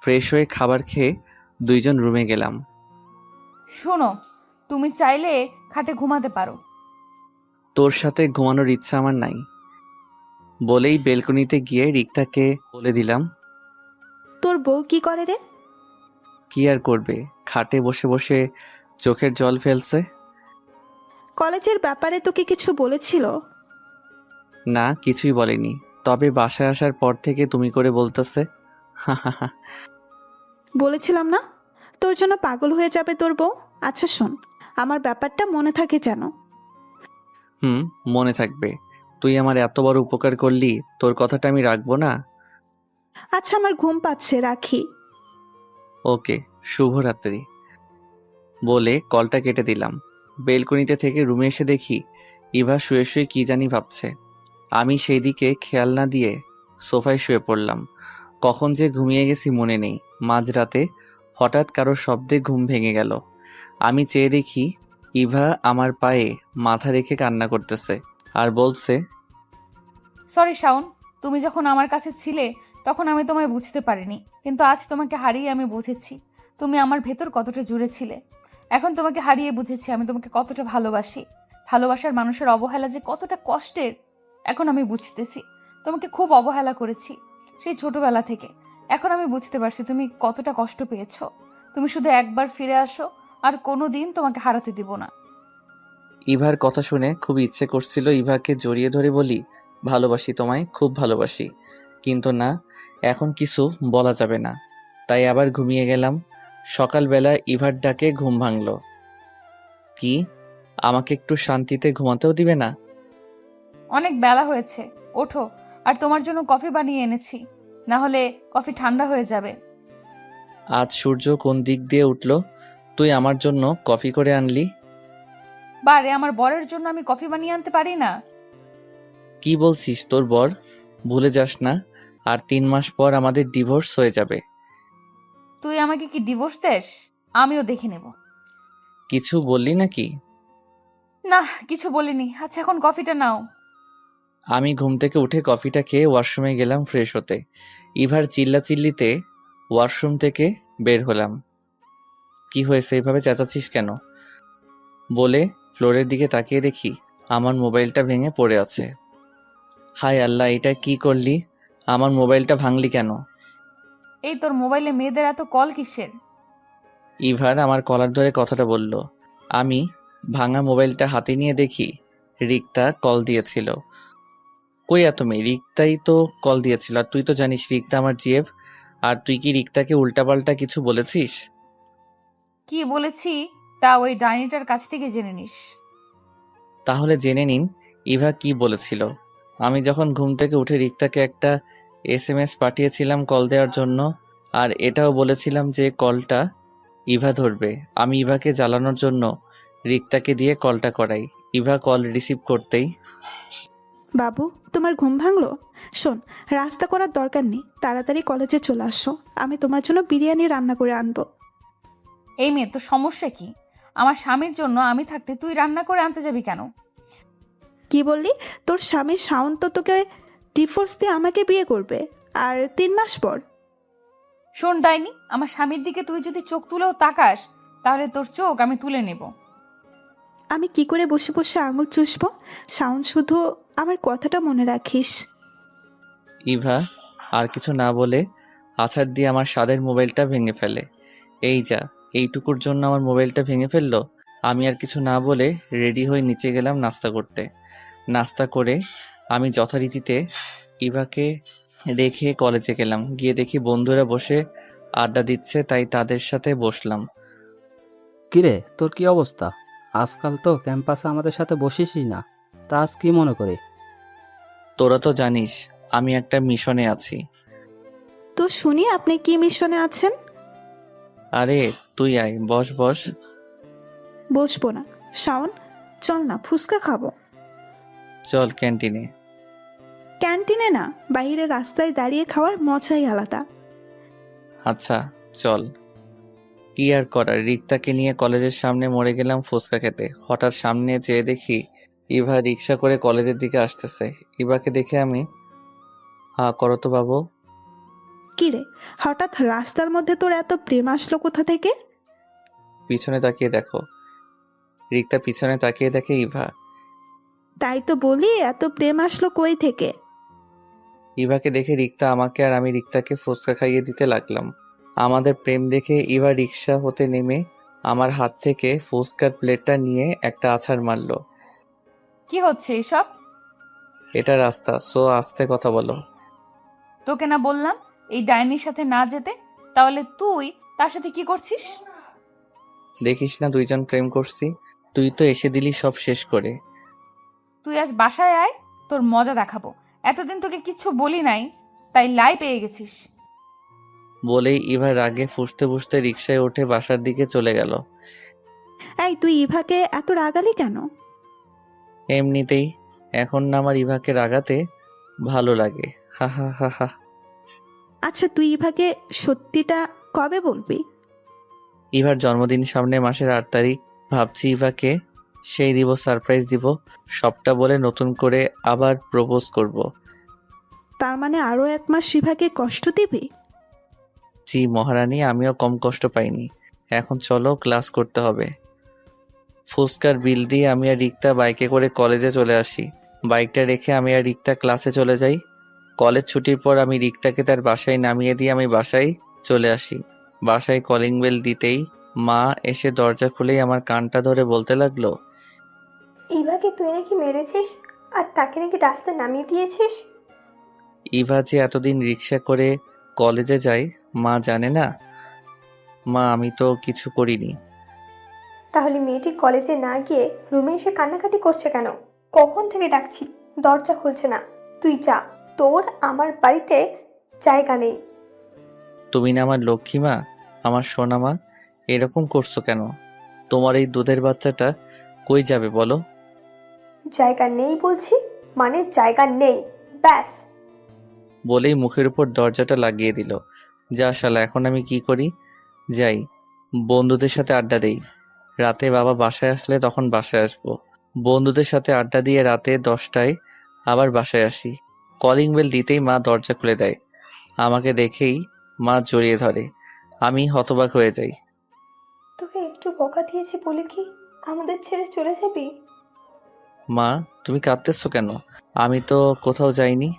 Speaker 2: ফ্রেশ হয়ে খাবার খেয়ে দুইজন রুমে গেলাম।
Speaker 1: শোনো, তুমি চাইলে খাটে ঘুমাতে পারো।
Speaker 2: তোর সাথে ঘুমানোর ইচ্ছা আমার নাই বলেই বেলকনিতে গিয়ে রিক্তাকে বলে দিলাম।
Speaker 9: তোর বউ কি করে রে?
Speaker 2: কি আর করবে, খাটে বসে বসে চোখের জল ফেলছে।
Speaker 9: কলেজের ব্যাপারে তোকে কিছু বলেছিল?
Speaker 2: না, কিছুই বলেনি, তবে বাসায় আসার পর থেকে তুমি করে বলতেছে।
Speaker 9: বলেছিলাম না তোর জন্য পাগল হয়ে যাবে তোর বউ। আচ্ছা শোন, আমার ব্যাপারটা মনে থাকে যেন।
Speaker 2: মনে থাকবে। তুই আমার এত বড় উপকার করলি, তোর কথাটা আমি রাখবো না?
Speaker 9: আচ্ছা আমার ঘুম পাচ্ছে, রাখি।
Speaker 2: ওকে, শুভরাত্রি বলে কলটা কেটে দিলাম। বেলকনিতে থেকে রুমে এসে দেখি ইভা শুয়ে শুয়ে কি জানি ভাবছে। আমি সেই দিকে খেয়াল না দিয়ে সোফায় শুয়ে পড়লাম। কখন যে ঘুমিয়ে গেছি মনে নেই। মাঝরাতে হঠাৎ কারো শব্দে ঘুম ভেঙে গেল। আমি চেয়ে দেখি ইভা আমার পায়ে মাথা রেখে কান্না করতেছে আর বলছে,
Speaker 1: সরি শাওন, তুমি যখন আমার কাছে ছিলে তখন আমি তোমায় বুঝতে পারিনি, কিন্তু আজ তোমাকে হারিয়ে আমি বুঝেছি তুমি আমার ভেতর কতটা জুড়ে ছিলে। এখন তোমাকে হারিয়ে বুঝেছি আমি তোমাকে কতটা ভালোবাসি। ভালোবাসার মানুষের অবহেলা যে কতটা কষ্টের এখন আমি বুঝতেছি। তোমাকে খুব অবহেলা করেছি সেই ছোটবেলা থেকে। এখন আমি বুঝতে পারছি তুমি কতটা কষ্ট পেয়েছো। তুমি শুধু একবার ফিরে আসো, আর কোনো দিন তোমাকে হারাতে দিব না।
Speaker 2: ইভার কথা শুনে খুব ইচ্ছে করছিল ইভাকে জড়িয়ে ধরে বলি, ভালোবাসি তোমায়, খুব ভালোবাসি। কিন্তু না, এখন কিছু বলা যাবে না। তাই আবার ঘুমিয়ে গেলাম। সকালবেলা ইভার ডাকে ঘুম ভাঙল। কি, আমাকে একটু শান্তিতে ঘুমাতেও দিবে না?
Speaker 1: অনেক বেলা হয়েছে, ওঠো। আর তোমার জন্য কফি বানিয়ে এনেছি, না হলে কফি ঠান্ডা হয়ে যাবে।
Speaker 2: আজ সূর্য কোন দিক দিয়ে উঠল, তুই আমার জন্য কফি করে আনলি?
Speaker 1: বারে, আমার বরের জন্য আমি কফি বানিয়ে আনতে পারি না?
Speaker 2: কি বলছিস, তোর বর? ভুলে যাস না, আর 3 মাস পর আমাদের ডিভোর্স হয়ে যাবে।
Speaker 1: তুই আমাকে কি ডিভোর্স দেস? আমিও দেখে নেব।
Speaker 2: কিছু বললি নাকি?
Speaker 1: না, কিছু বলিনি। আচ্ছা এখন কফিটা নাও।
Speaker 2: আমি ঘুম থেকে উঠে কফিটা খেয়ে ওয়াশরুমে গেলাম ফ্রেশ হতে। ইভার চিল্লাচিল্লিতে ওয়াশরুম থেকে বের হলাম। কি হয়েছে, এভাবে চেঁচাচ্ছিস কেন বলে ফ্লোরের দিকে তাকিয়ে দেখি আমার মোবাইলটা ভেঙে পড়ে আছে। হায় আল্লাহ, এটা কি করলি? আমার মোবাইলটা ভাঙলি কেন?
Speaker 1: এই তোর মোবাইলে মেয়েদের এত কল কিসের?
Speaker 2: ইভার আমার কলার ধরে কথাটা বলল। আমি ভাঙা মোবাইলটা হাতে নিয়ে দেখি রিক্তা কল দিয়েছিল। কই এত মেয়ে, রিক্তাই তো কল দিয়েছিল। আর তুই তো জানিস রিক্তা আমার জিএফ। আর তুই কি রিক্তাকে উল্টাপাল্টা কিছু বলেছিস?
Speaker 1: কি বলেছি তা ওই ডাইনিটার কাছ থেকে জেনে নিস।
Speaker 2: তাহলে জেনে নিন ইভা কি বলেছিল। আমি যখন ঘুম থেকে উঠে রিক্তাকে একটা SMS পাঠিয়েছিলাম কল দেওয়ার জন্য, আর এটাও বলেছিলাম যে কলটা ইভা ধরবে। আমি ইভাকে জ্বালানোর জন্য রিক্তাকে দিয়ে কলটা করাই। ইভা কল রিসিভ করতেই,
Speaker 9: বাবু তোমার ঘুম ভাঙলো? শোন, রাস্তা করার দরকার নেই, তাড়াতাড়ি কলেজে চলে আসো, আমি তোমার জন্য বিরিয়ানি রান্না করে আনবো।
Speaker 1: এই মেয়ে, তোর সমস্যা কি? আমার স্বামীর জন্য আমি থাকতে তুই রান্না করে আনতে যাবি কেন?
Speaker 9: কি বললি? তোর স্বামী শাওন তো তোকে ডিভোর্স দিয়ে আমাকে বিয়ে করবে, আর 3 মাস পর।
Speaker 1: শোন ডাইনি, আমার স্বামীর দিকে তুই যদি চোখ তুলেও তাকাস তাহলে তোর চোখ আমি তুলে নেব।
Speaker 9: আমি কি করে বসে বসে আঙুল চুষবো? শাওন, শুধু আমার কথাটা মনে রাখিস।
Speaker 2: ইভা আর কিছু না বলে আছাড় দিয়ে আমার স্বাদের মোবাইলটা ভেঙে ফেলে। এই যা, এইটুকুর জন্য আমার মোবাইলটা ভেঙে ফেললো। আমি আর কিছু না বলে রেডি হয়ে নিচে গেলাম নাস্তা করতে। নাস্তা করে আমি যথারীতিতে ইভাকে রেখে কলেজে গেলাম। গিয়ে দেখি বন্ধুরা বসে আড্ডা দিচ্ছে, তাই তাদের সাথে বসলাম।
Speaker 6: কিরে, তোর কি অবস্থা? আজকাল তো ক্যাম্পাসে আমাদের সাথে বসিসই না, তা আজ কি মনে করে?
Speaker 2: তোরা তো জানিস আমি একটা মিশনে আছি।
Speaker 9: তো শুনি আপনি কি মিশনে আছেন?
Speaker 2: আরে তুই আয়, বস বস।
Speaker 9: বসবো না। শাওন, চল না, ফুচকা খাবো।
Speaker 2: চল ক্যান্টিনে।
Speaker 9: ক্যান্টিনে না, বাইরে রাস্তায় দাঁড়িয়ে খাওয়ার মজাই আলাদা।
Speaker 2: আচ্ছা চল। কি আর করার, রিক্তাকে নিয়ে কলেজের সামনে মরে গেলাম ফুচকা খেতে। হঠাৎ সামনে যেয়ে দেখি ইভা রিক্সা করে কলেজের দিকে আসতেছে। ইভাকে দেখে আমি, হ্যাঁ করো তো বাবু।
Speaker 9: কিরে, হঠাৎ রাস্তার মধ্যে তোর এত প্রেম আসলো কোথা থেকে?
Speaker 2: পিছনে তাকিয়ে দেখো। রিক্তা পিছনে তাকিয়ে দেখে ইভা।
Speaker 9: তাই তো বলি, এত প্রেম আসলো কই থেকে?
Speaker 2: ইভাকে দেখে রিক্তা আমাকে আর আমি রিক্তাকে ফুচকা খাইয়ে দিতে লাগলাম। আমাদের প্রেম দেখে ইভা রিক্সা হতে নেমে আমার হাত থেকে ফুচকার প্লেটটা নিয়ে একটা আছাড় মারলো।
Speaker 1: কি হচ্ছে এসব?
Speaker 2: এটা রাস্তা, সো আস্তে কথা বলো।
Speaker 1: তোকে না বললাম এই ডাইনির সাথে না যেতে? তাহলে তুই তার সাথে কি করছিস?
Speaker 2: দেখিস না দুইজন প্রেম করছি, তুই তো এসে দিলি সব শেষ করে।
Speaker 1: তুই আজ বাসায় আয়, তোর মজা দেখাবো। এতদিন তোকে কিচ্ছু বলি নাই, তাই লাই পেয়ে গেছিস।
Speaker 2: বলেই ইভা রাগে ফুঁসতে ফুঁসতে রিক্সায় উঠে বাসার দিকে চলে গেল।
Speaker 9: এই, তুই ইভাকে এত রাগালি কেন?
Speaker 2: এমনিতেই, এখন না আমার ইভাকে রাগাতে ভালো লাগে। হা হা হা হা।
Speaker 9: আচ্ছা, তুই ইভাকে সত্যিটা কবে বলবি?
Speaker 2: ইভার জন্মদিন সামনে মাসের 8 তারিখ। ভাবছি ইভাকে সেই দিব, সারপ্রাইজ দিব, সবটা বলে নতুন করে আবার প্রপোজ করব।
Speaker 9: তার মানে আরো 1 মাস ইভাকে কষ্ট দিবি?
Speaker 2: জি মহারানী, আমিও কম কষ্ট পাইনি। এখন চলো, ক্লাস করতে হবে। ফুচকার বিল দিয়ে আমি আর রিক্তা বাইকে করে কলেজে চলে আসি। বাইকটা রেখে আমি আর রিক্তা ক্লাসে চলে যাই। কলেজ ছুটির পর আমি রিক্তাকে তার বাসায় নামিয়ে দিয়ে আমি বাসায় চলে আসি। বাসায় কলিং বেল দিতেই মা এসে দরজা খুলেই আমার কানটা ধরে বলতে লাগলো,
Speaker 4: ইভাকে তুই নাকি মেরেছিস আর তাকে নাকি রাস্তায় নামিয়ে দিয়েছিস।
Speaker 2: ইভা যে এতদিন রিক্সা করে কলেজে যায় মা জানে না। মা আমি তো কিছু করিনি।
Speaker 4: তাহলে মেয়েটি কলেজে না গিয়ে রুমে এসে কান্নাকাটি করছে কেন? কখন থেকে ডাকছি, দরজা খুলছে না। তুই যা, তোর আমার বাড়িতে জায়গা নেই।
Speaker 2: তুমি না আমার লক্ষ্মী মা, আমার সোনা মা, এরকম করছো কেন? তোমার এই দুধের বাচ্চাটা কই যাবে বলো?
Speaker 4: জায়গা নেই বলছি, মানে জায়গা নেই, ব্যাস।
Speaker 2: বলেই মুখের উপর দরজাটা লাগিয়ে দিল। যা শালা, এখন আমি কি করি? যাই বন্ধুদের সাথে আড্ডা দেই। রাতে বাবা বাসায় আসলে তখন বাসায় আসবো। বন্ধুদের সাথে আড্ডা দিয়ে রাতে 10টায় আবার বাসায় আসি। কলিং বেল দিতেই মা দরজা খুলে দেয়। আমাকে দেখেই মা জড়িয়ে ধরে। আমি হতবাক হয়ে যাই।
Speaker 4: তোকে একটু বকা দিয়েছি বলে কি আমাদের ছেড়ে চলে যাবি?
Speaker 2: মা তুমি কাঁদতেছো কেন? আমি তো কোথাও যাইনি।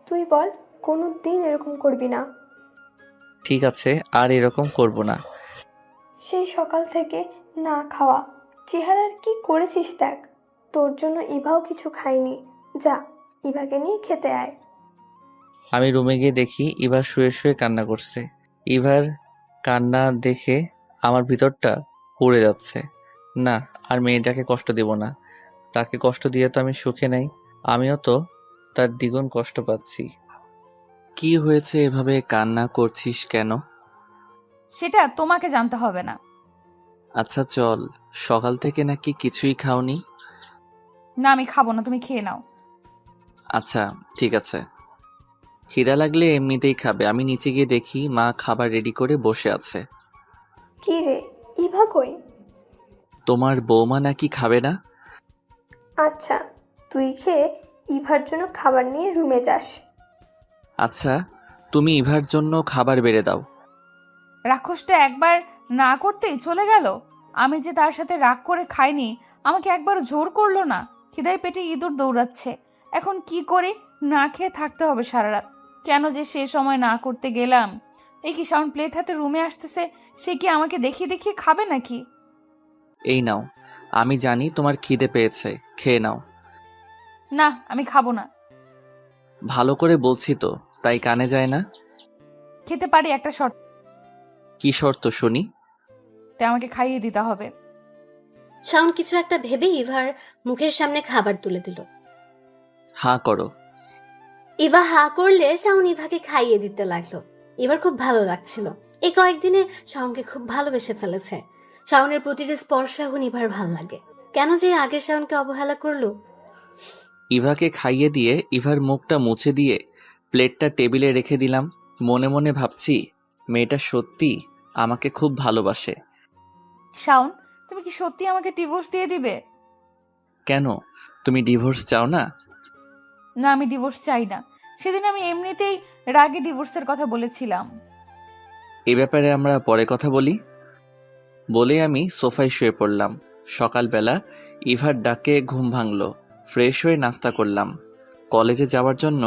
Speaker 4: তুই বল, কোনো দিন এরকম করবি না।
Speaker 2: ঠিক আছে, আর এরকম করব না।
Speaker 4: সেই সকাল থেকে না খাওয়া চেহারার কি করেছিস দেখ। তোর জন্য ইভাও কিছু খায়নি। যা, ইভাকে নিয়ে খেতে আয়।
Speaker 2: আমি রুমে গিয়ে দেখি ইভা শুয়ে শুয়ে কান্না করছে। ইভার কান্না দেখে আমার ভিতরটা পুড়ে যাচ্ছে। না, আর মেয়েটাকে কষ্ট দেব না। তাকে কষ্ট দিয়ে তো আমি সুখে নাই, আমিও তো তার দ্বিগুণ কষ্ট পাচ্ছি। কি হয়েছে, এভাবে কান্না করছিস কেন?
Speaker 1: সেটা তোমাকে জানতে হবে না।
Speaker 2: আচ্ছা চল, সকাল থেকে নাকি কিছুই খাওনি?
Speaker 1: না আমি খাবো না, তুমি খেয়ে নাও।
Speaker 2: আচ্ছা ঠিক আছে, খিদা লাগলে এমনিতেই খাবে। আমি নিচে গিয়ে দেখি মা খাবার রেডি করে বসে আছে।
Speaker 4: কি রে, ইভা কই?
Speaker 2: তোমার বৌমা নাকি খাবে না?
Speaker 4: আচ্ছা, তুই খেয়ে ইভার জন্য খাবার নিয়ে রুমে যাস।
Speaker 2: আচ্ছা, তুমি ইভার জন্য খাবার বেড়ে দাও।
Speaker 1: রাক্ষসটা একবার না করতেই চলে গেল। আমি যে তার সাথে রাগ করে খাইনি, আমাকে একবার জোর করলো না। খিদায় পেটে ইঁদুর দৌড়াচ্ছে। এখন কি করি? না খেয়ে থাকতে হবে সারা রাত। কেন যে সে সময় না করতে গেলাম? এই কি সাউন্ড প্লেট হাতে রুমে আসতেছে, সে কি আমাকে দেখিয়ে দেখিয়ে খাবে নাকি?
Speaker 2: এই নাও, আমি জানি তোমার খিদে পেয়েছে, খেয়ে নাও।
Speaker 1: না, আমি খাবো না।
Speaker 2: ভালো করে বলছি তো, তাই কানে যায় না।
Speaker 1: খেতে পারি, একটা শর্ত।
Speaker 2: কি শর্ত শুনি?
Speaker 1: তে আমাকে খাইয়ে দিতে হবে।
Speaker 3: শাওন কিছু একটা ভেবে ইভার মুখের সামনে খাবার তুলে দিল।
Speaker 2: হাঁ করো।
Speaker 3: ইভা হা করলে শাওন ইভাকে খাইয়ে দিতে লাগলো। এবার খুব ভালো লাগছিল। এই কয়েকদিনে শাওনকে খুব ভালোবেসে ফেলেছে। শাওনের প্রতিটি স্পর্শ এখন ইভার ভাল লাগে। কেন যে আগের শাওনকে অবহেলা করলো।
Speaker 2: ইভাকে খাইয়ে দিয়ে ইভার মুখটা মুছে দিয়ে প্লেটটা টেবিলে রেখে দিলাম। মনে মনে ভাবছি, মেয়েটা সত্যি আমাকে খুব ভালোবাসে।
Speaker 1: শাওন, তুমি কি সত্যি আমাকে ডিভোর্স দিয়ে দিবে?
Speaker 2: কেন, তুমি ডিভোর্স চাও না?
Speaker 1: না, আমি ডিভোর্স চাই না। সেদিন আমি এমনিতেই রাগে ডিভোর্সের কথা বলেছিলাম।
Speaker 2: এ ব্যাপারে আমরা পরে কথা বলি। বলে আমি সোফায় শুয়ে পড়লাম। সকালবেলা ইভার ডাকে ঘুম ভাঙল। ফ্রেশ হয়ে নাস্তা করলাম। কলেজে যাওয়ার জন্য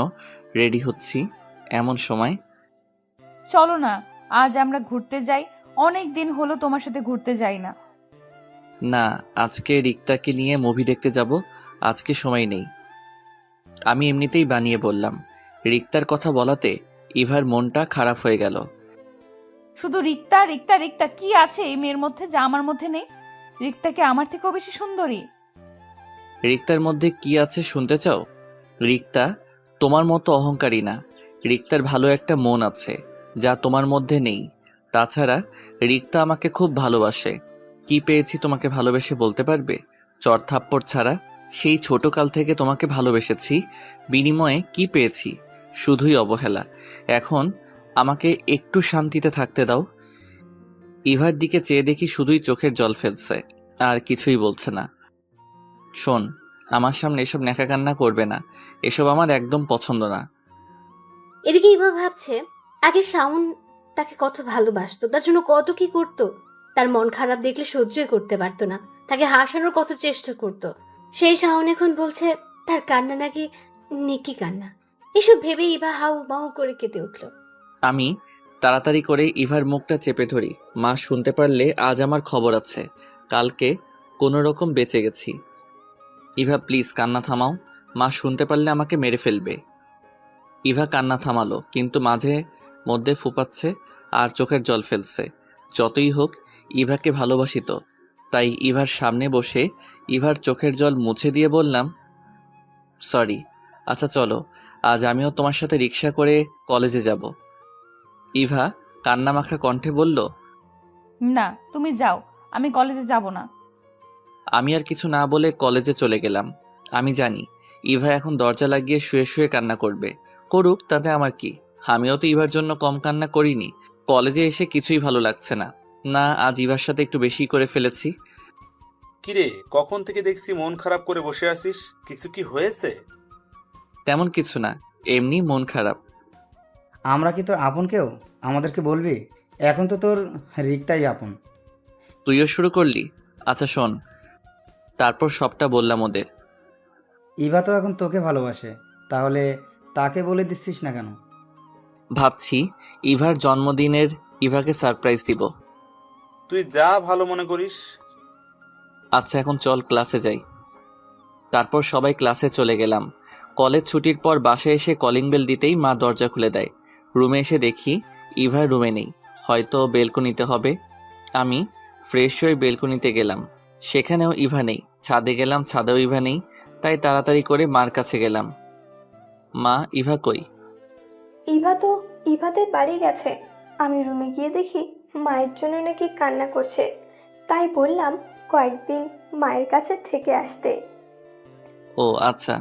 Speaker 2: রেডি হচ্ছি। এমন সময়,
Speaker 1: চলো না, আজ আমরা ঘুরতে যাই। অনেক দিন হলো তোমার সাথে ঘুরতে যাই না।
Speaker 2: না, আজকে রিক্তাকে নিয়ে মুভি দেখতে যাব। আজকে সময় নেই। আমি এমনিতেই বানিয়ে বললাম। রিক্তার কথা বলাতে ইভার মনটা খারাপ হয়ে গেল।
Speaker 1: শুধু রিক্তা রিক্তা রিক্তা, কি আছে এই মেয়ের মধ্যে যা আমার মধ্যে নেই? রিক্তাকে আমার থেকেও বেশি সুন্দরী।
Speaker 2: রিক্তার মধ্যে কি আছে শুনতে চাও? রিক্তা তোমার মতো অহংকারী না। রিক্তার ভালো একটা মন আছে, যা তোমার মধ্যে নেই। তাছাড়া রিক্তা আমাকে খুব ভালোবাসে। কি পেয়েছি তোমাকে ভালোবেসে বলতে পারবে? চড় থাপ্পড় ছাড়া। সেই ছোটকাল থেকে তোমাকে ভালোবেসেছি, বিনিময়ে কি পেয়েছি? শুধুই অবহেলা। এখন আমাকে একটু শান্তিতে থাকতে দাও। ইভার দিকে চেয়ে দেখি শুধুই চোখের জল ফেলছে, আর কিছুই বলছে না। শোন, আমার সামনে এসব ন্যাকা কান্না করবে না। এসব আমার একদম পছন্দ না।
Speaker 3: এদিকে ইভা ভাবছে, আগে শাওন তাকে কত ভালোবাসতো, তার জন্য কত কি করতো। তার মন খারাপ দেখলে সহ্যই করতে পারতো না, তাকে হাসানোর কত চেষ্টা করতো। সেই শাওন এখন বলছে তার কান্না নাকি নেকি কান্না। এসব ভেবে ইভা হাউ মাউ করে কেঁদে উঠল।
Speaker 2: আমি তাড়াতাড়ি করে ইভার মুখটা চেপে ধরি। মা শুনতে পারলে আজ আমার খবর আছে। কালকে কোনো রকম বেঁচে গেছি। ইভা প্লিজ কান্না থামাও। মা শুনতে পারলে আমাকে মেরে ফেলবে। ইভা কান্না থামালো, কিন্তু মাঝে মধ্যে ফুপাচ্ছে আর চোখের জল ফেলছে। যতই হোক, ইভাকে ভালোবাসি তো। তাই ইভার সামনে বসে ইভার চোখের জল মুছে দিয়ে বললাম, সরি। আচ্ছা চলো, আজ আমিও তোমার সাথে রিক্সা করে কলেজে যাব। ইভা কান্নামাখা কণ্ঠে বলল,
Speaker 1: না, তুমি যাও, আমি কলেজে যাব না।
Speaker 2: আমি আর কিছু না বলে কলেজে চলে গেলাম। আমি জানি ইভা এখন দরজা লাগিয়ে শুয়ে শুয়ে কান্না করবে। করুক, তাতে আমার কি? আমিও তো ইভার জন্য কম কান্না করিনি। কলেজে এসে কিছুই ভালো লাগছে না। না, আজ ইভার সাথে একটু বেশি করে ফেলেছি।
Speaker 7: কিরে, কখন থেকে দেখছি মন খারাপ করে বসে আছিস? কিছু কি হয়েছে?
Speaker 2: তেমন কিছু না, এমনি মন খারাপ।
Speaker 8: আমরা কি তোর আপন কেউ? আমাদেরকে বলবি? এখন তো তোর রিক্তাই আপন।
Speaker 2: তুইও শুরু করলি? আচ্ছা শোন। তারপর সবটা বললাম ওদের।
Speaker 8: ইভা তো এখন তোকে ভালোবাসে, তাহলে তাকে বলে দিচ্ছিস না কেন?
Speaker 2: ভাবছি ইভার জন্মদিনের ইভাকে সারপ্রাইজ দিব।
Speaker 7: তুই যা ভালো মনে করিস।
Speaker 2: আচ্ছা এখন চল ক্লাসে যাই। তারপর সবাই ক্লাসে চলে গেলাম। কলেজ ছুটির পর বাসায় এসে কলিং বেল দিতেই মা দরজা খুলে দেয়। রুমে এসে দেখি ইভা রুমে নেই। হয়তো বেলকনিতে হবে। আমি ফ্রেশ হয়ে বেলকনিতে গেলাম। সেখানেও ইভা নেই। ছাদে গেলাম, ছাদেও ইভা নেই। তাই তাড়াতাড়ি করে মার কাছে গেলাম। মা, ইভা কই?
Speaker 4: ইভাদের বাড়ি গেছে। আমি রুমে গিয়ে দেখি মায়ের জন্য নাকি কান্না করছে, তাই বললাম কয়েকদিন মায়ের কাছে থেকে আসতে।
Speaker 2: ও আচ্ছা।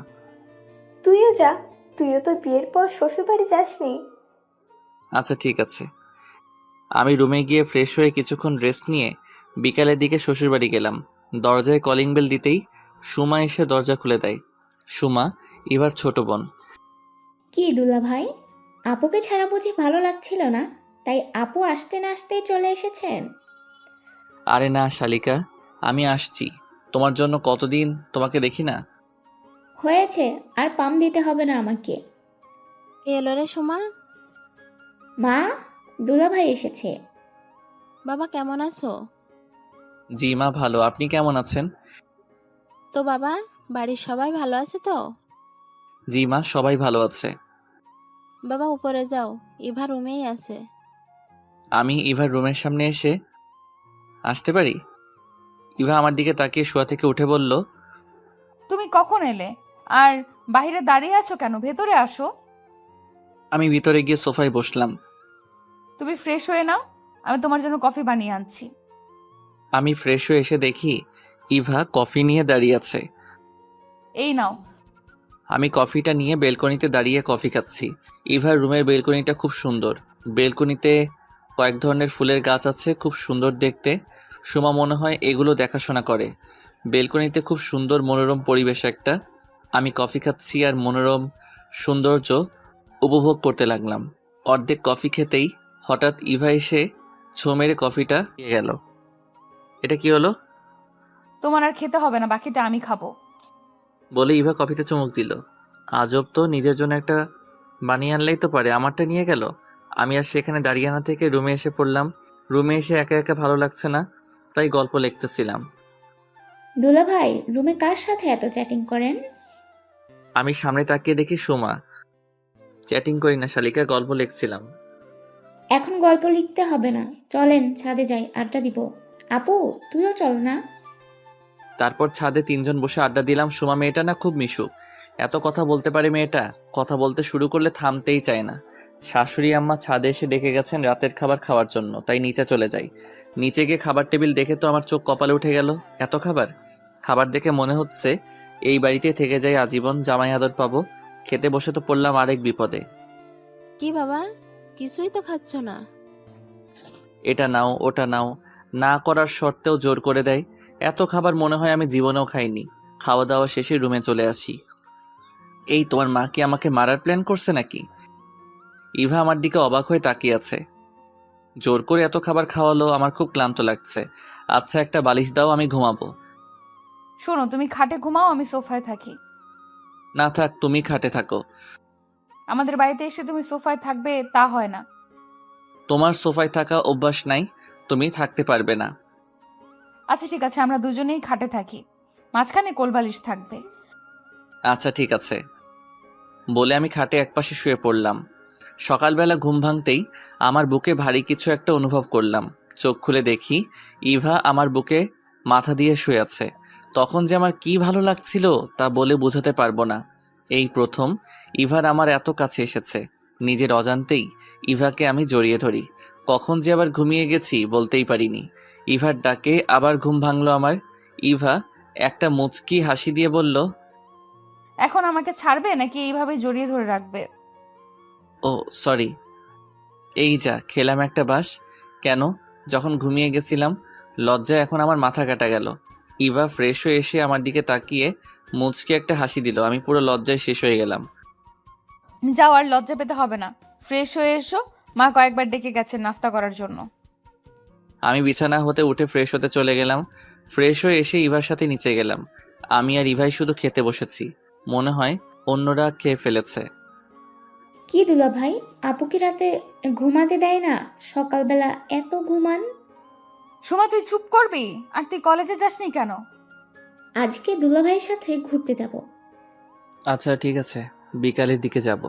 Speaker 4: তুইও যা, তুইও তো বিয়ের পর শ্বশুরবাড়ি যাসনি।
Speaker 2: আচ্ছা ঠিক আছে। আমি রুমে গিয়ে ফ্রেশ হয়ে কিছুক্ষণ রেস্ট নিয়ে বিকালের দিকে শ্বশুরবাড়ি গেলাম। দরজায় কলিং বেল দিতেই সুমা এসে দরজা খুলে দেয়। সুমা ইভার ছোট বোন।
Speaker 13: কি দুলা ভাই, আপুকে ছাড়া বুঝি ভালো লাগছিল না, তাই আপু আসতে না আসতেই চলে এসেছেন?
Speaker 2: আরে না শালিকা, আমি আসছি। তোমার জন্য কতদিন তোমাকে দেখি না।
Speaker 13: হয়েছে, আর পাম দিতে হবে না আমাকে।
Speaker 11: কে এলো রে সোমা?
Speaker 13: মা, দুলা ভাই এসেছে।
Speaker 11: বাবা কেমন আছো?
Speaker 2: জি মা, ভালো। আপনি কেমন আছেন?
Speaker 11: তো বাবা, বাড়ির সবাই ভালো আছে তো?
Speaker 2: জি মা, সবাই ভালো আছে।
Speaker 11: বাবা উপরে যাও, ইভা রুমেই আছে।
Speaker 2: আমি ইভার রুমের সামনে এসে, আসতে পারি? ইভা আমার দিকে তাকিয়ে শোয়া থেকে উঠে বলল,
Speaker 1: তুমি কখন এলে? আর বাইরে দাঁড়িয়ে আছো কেন? ভেতরে আসো।
Speaker 2: আমি ভিতরে গিয়ে সোফায় বসলাম।
Speaker 1: তুমি ফ্রেশ হয়ে নাও, আমি তোমার জন্য কফি বানিয়ে আনছি।
Speaker 2: আমি ফ্রেশ হয়ে এসে দেখি ইভা কফি নিয়ে দাঁড়িয়ে আছে।
Speaker 1: এই নাও।
Speaker 2: আমি কফিটা নিয়ে বেলকনিতে দাঁড়িয়ে কফি খাচ্ছি। ইভার রুমের বেলকনিটা খুব সুন্দর। বেলকনিতে কয়েক ধরনের ফুলের গাছ আছে, খুব সুন্দর দেখতে। সুমা মনে হয় এগুলো দেখাশোনা করে। বেলকনিতে খুব সুন্দর মনোরম পরিবেশ একটা। আমি কফি খাচ্ছি আর মনোরম সৌন্দর্য উপভোগ করতে লাগলাম। অর্ধেক কফি খেতেই হঠাৎ ইভা এসে ছো মেরে কফিটা খেয়ে গেল। এটা কি হলো?
Speaker 1: তোমার আর খেতে হবে না, বাকিটা আমি খাবো।
Speaker 2: বলে ইভা কফিতে চুমুক দিল। আজব তো, নিজের জন্য একটা বানিয়ে আনলেই তো পারে, আমারটা নিয়ে গেল। আমি আর সেখানে দাঁড়িয়ে না থেকে রুমে এসে পড়লাম। রুমে এসে একা একা ভালো লাগছে না, তাই গল্প লিখতেছিলাম।
Speaker 13: দুলাভাই, রুমে কার সাথে এত চ্যাটিং করেন?
Speaker 2: আমি সামনে তাকিয়ে দেখি সুমা। চ্যাটিং করি না শালিকা, গল্প লিখছিলাম।
Speaker 13: এখন গল্প লিখতে হবে না, চলেন ছাদে যাই, আড্ডা দিব। আপু, তুইও চল না।
Speaker 2: তারপর ছাদে তিনজন বসে আড্ডা দিলাম। সুমা মেয়েটা না খুব মিশুক, এত কথা বলতে পারে মেয়েটা। কথা বলতে শুরু করলে থামতেই চায় না। শাশুড়ি আম্মা ছাদে এসে ডেকে গেছেন রাতের খাবার খাওয়ার জন্য, তাই নিচে চলে যাই। নিচে গিয়ে খাবার টেবিল দেখে তো আমার চোখ কপালে উঠে গেল। এত খাবার! খাবার দেখে মনে হচ্ছে এই বাড়িতে থেকে যাই আজীবন, জামাই আদর পাবো। খেতে বসে তো পড়লাম আরেক বিপদে।
Speaker 11: কি বাবা, কিছুই তো খাচ্ছ না?
Speaker 2: এটা নাও ওটা নাও না করার শর্তেও জোর করে দেয়। এত খাবার মনে হয় আমি জীবনেও খাইনি। খাওয়া দাওয়া শেষে রুমে চলে আসি। এই, তোমার মা কি আমাকে মারার প্ল্যান করছে নাকি? ইভা আমার দিকে অবাক হয়ে তাকিয়ে আছে। জোর করে এত খাবার খাওয়ালো, আমার খুব ক্লান্ত লাগছে। আচ্ছা, একটা বালিশ দাও, আমি ঘুমাবো।
Speaker 1: শোনো, তুমি খাটে ঘুমাও, আমি সোফায় থাকি।
Speaker 2: না থাক, তুমি খাটে থাকো।
Speaker 1: আমাদের বাড়িতে এসে তুমি সোফায় থাকবে তা হয় না।
Speaker 2: তোমার সোফায় থাকা অভ্যাস নাই, তুমি থাকতে পারবে না।
Speaker 1: আচ্ছা ঠিক আছে, আমরা দুজনেই খাটে থাকি, মাঝখানে কোলবালিশ থাকবে।
Speaker 2: আচ্ছা ঠিক আছে। বলে আমি খাটে একপাশে শুয়ে পড়লাম। সকালবেলা ঘুম ভাঙতেই আমার বুকে ভারী কিছু একটা অনুভব করলাম। চোখ খুলে দেখি ইভা আমার বুকে মাথা দিয়ে শুয়ে আছে। তখন যে আমার কি ভালো লাগছিল তা বলে বোঝাতে পারবো না। এই প্রথম ইভার আমার এত কাছে এসেছে। নিজের অজান্তেই ইভাকে আমি জড়িয়ে ধরি। কখন যে আবার ঘুমিয়ে গেছি বলতেই পারিনি। ইভার ডাকে আবার ঘুম ভাঙলো আমার। ইভা একটা মুচকি হাসি দিয়ে বলল,
Speaker 1: এখন আমাকে ছাড়বে নাকি এইভাবে জড়িয়ে ধরে রাখবে?
Speaker 2: ও সরি। এই যা খেলাম একটা বাস। কেন? যখন ঘুমিয়ে গেছিলাম। লজ্জায় এখন আমার মাথা কাটা গেল। ইভা ফ্রেশ হয়ে এসে আমার দিকে তাকিয়ে মুচকি একটা হাসি দিল। আমি পুরো লজ্জায় শেষ হয়ে গেলাম।
Speaker 1: যাও, আর লজ্জা পেতে হবে না, ফ্রেশ হয়ে এসো। মা কয়েকবার ডেকে গেছেন নাস্তা করার জন্য।
Speaker 2: আমি বিছানা হতে উঠে ফ্রেশ হতে চলে গেলাম। ফ্রেশ হয়ে এসে ইভার সাথে নিচে গেলাম। আমি আর ইভাই শুধু খেতে বসেছি। মনে হয় অন্যরা খেয়ে ফেলেছে।
Speaker 13: কি দুলাভাই, আপু কি রাতে ঘুমাতে দেয় না? সকালবেলা এত ঘুমান।
Speaker 1: সুমা, তুই চুপ করবি? আর তুই কলেজে যাসনি কেন?
Speaker 13: আজকে দুলাভাইয়ের সাথে ঘুরতে যাব।
Speaker 2: আচ্ছা ঠিক আছে, বিকালের দিকে যাব।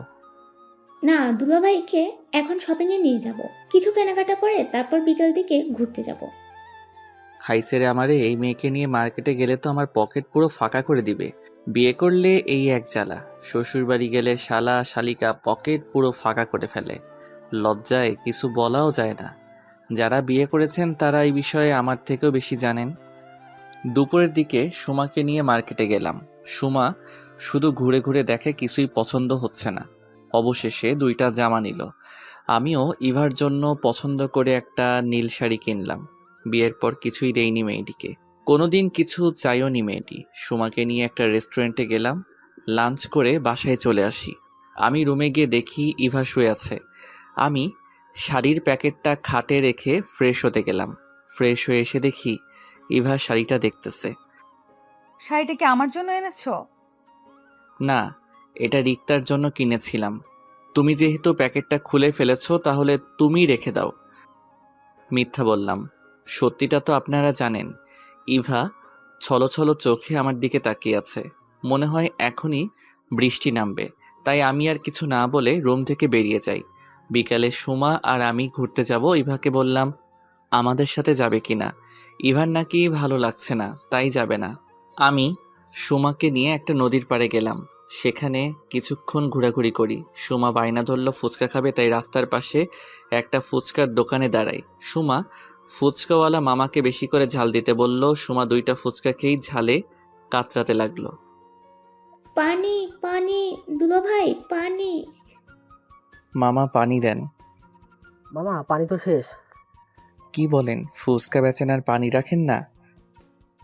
Speaker 13: না, দুলাভাইকে এখন শপিংয়ে নিয়ে যাব, কিছু কেনাকাটা করে তারপর বিকাল দিকে ঘুরতে যাব।
Speaker 2: খাইছে রে আমারে, এই মেয়েকে নিয়ে মার্কেটে গেলে তো আমার পকেট পুরো ফাঁকা করে দিবে। বিয়ে করলে এই এক জ্বালা, শ্বশুর বাড়ি গেলে শালা শালিকা পকেট পুরো ফাঁকা করে ফেলে। লজ্জায় কিছু বলাও যায় না। যারা বিয়ে করেছেন তারা এই বিষয়ে আমার থেকেও বেশি জানেন। দুপুরের দিকে সুমাকে নিয়ে মার্কেটে গেলাম। সুমা শুধু ঘুরে ঘুরে দেখে, কিছুই পছন্দ হচ্ছে না। অবশেষে 2টা জামা নিল। আমিও ইভার জন্য পছন্দ করে একটা নীল শাড়ি কিনলাম। বিয়ের পর কিছুই দেয়নি মেয়েটিকে, কোনোদিন কিছু চাইও নি মেয়েটি। সুমাকে নিয়ে একটা রেস্টুরেন্টে গেলাম। লাঞ্চ করে বাসায় চলে আসি। আমি রুমে গিয়ে দেখি ইভা শুয়ে আছে। আমি শাড়ির প্যাকেটটা খাটে রেখে ফ্রেশ হতে গেলাম। ফ্রেশ হয়ে এসে দেখি ইভা শাড়িটা দেখতেছে।
Speaker 1: শাড়িটা কি আমার জন্য এনেছো?
Speaker 2: না, এটা রিক্তার জন্য কিনেছিলাম। তুমি যেহেতু প্যাকেটটা খুলে ফেলেছো তাহলে তুমি রেখে দাও। মিথ্যা বললাম, সত্যিটা তো আপনারা জানেন। ইভা ছলো ছলো চোখে আমার দিকে তাকিয়ে আছে। মনে হয় এখনই বৃষ্টি নামবে, তাই আমি আর কিছু না বলে রুম থেকে বেরিয়ে যাই। বিকালে সুমা আর আমি ঘুরতে যাব। ইভাকে বললাম আমাদের সাথে যাবে কিনা। ইভার নাকি ভালো লাগছে না, তাই যাবে না। আমি সুমাকে নিয়ে একটা নদীর পাড়ে গেলাম। সেখানে কিছুক্ষণ ঘোরাঘুরি করি। সুমা বায়না ধরল ফুচকা খাবে, তাই রাস্তার পাশে একটা ফুচকার দোকানে দাঁড়াই। সুমা ফুচকাওয়ালা মামাকে বেশি করে ঝাল দিতে বলল। সুমা 2টা ফুচকা খেয়েই ঝালে কাতরাতে লাগলো।
Speaker 13: পানি পানি দুলাভাই পানি।
Speaker 2: মামা পানি দেন।
Speaker 14: মামা পানি তো শেষ।
Speaker 2: কি বলেন, ফুচকা বেচেন আর পানি রাখেন না?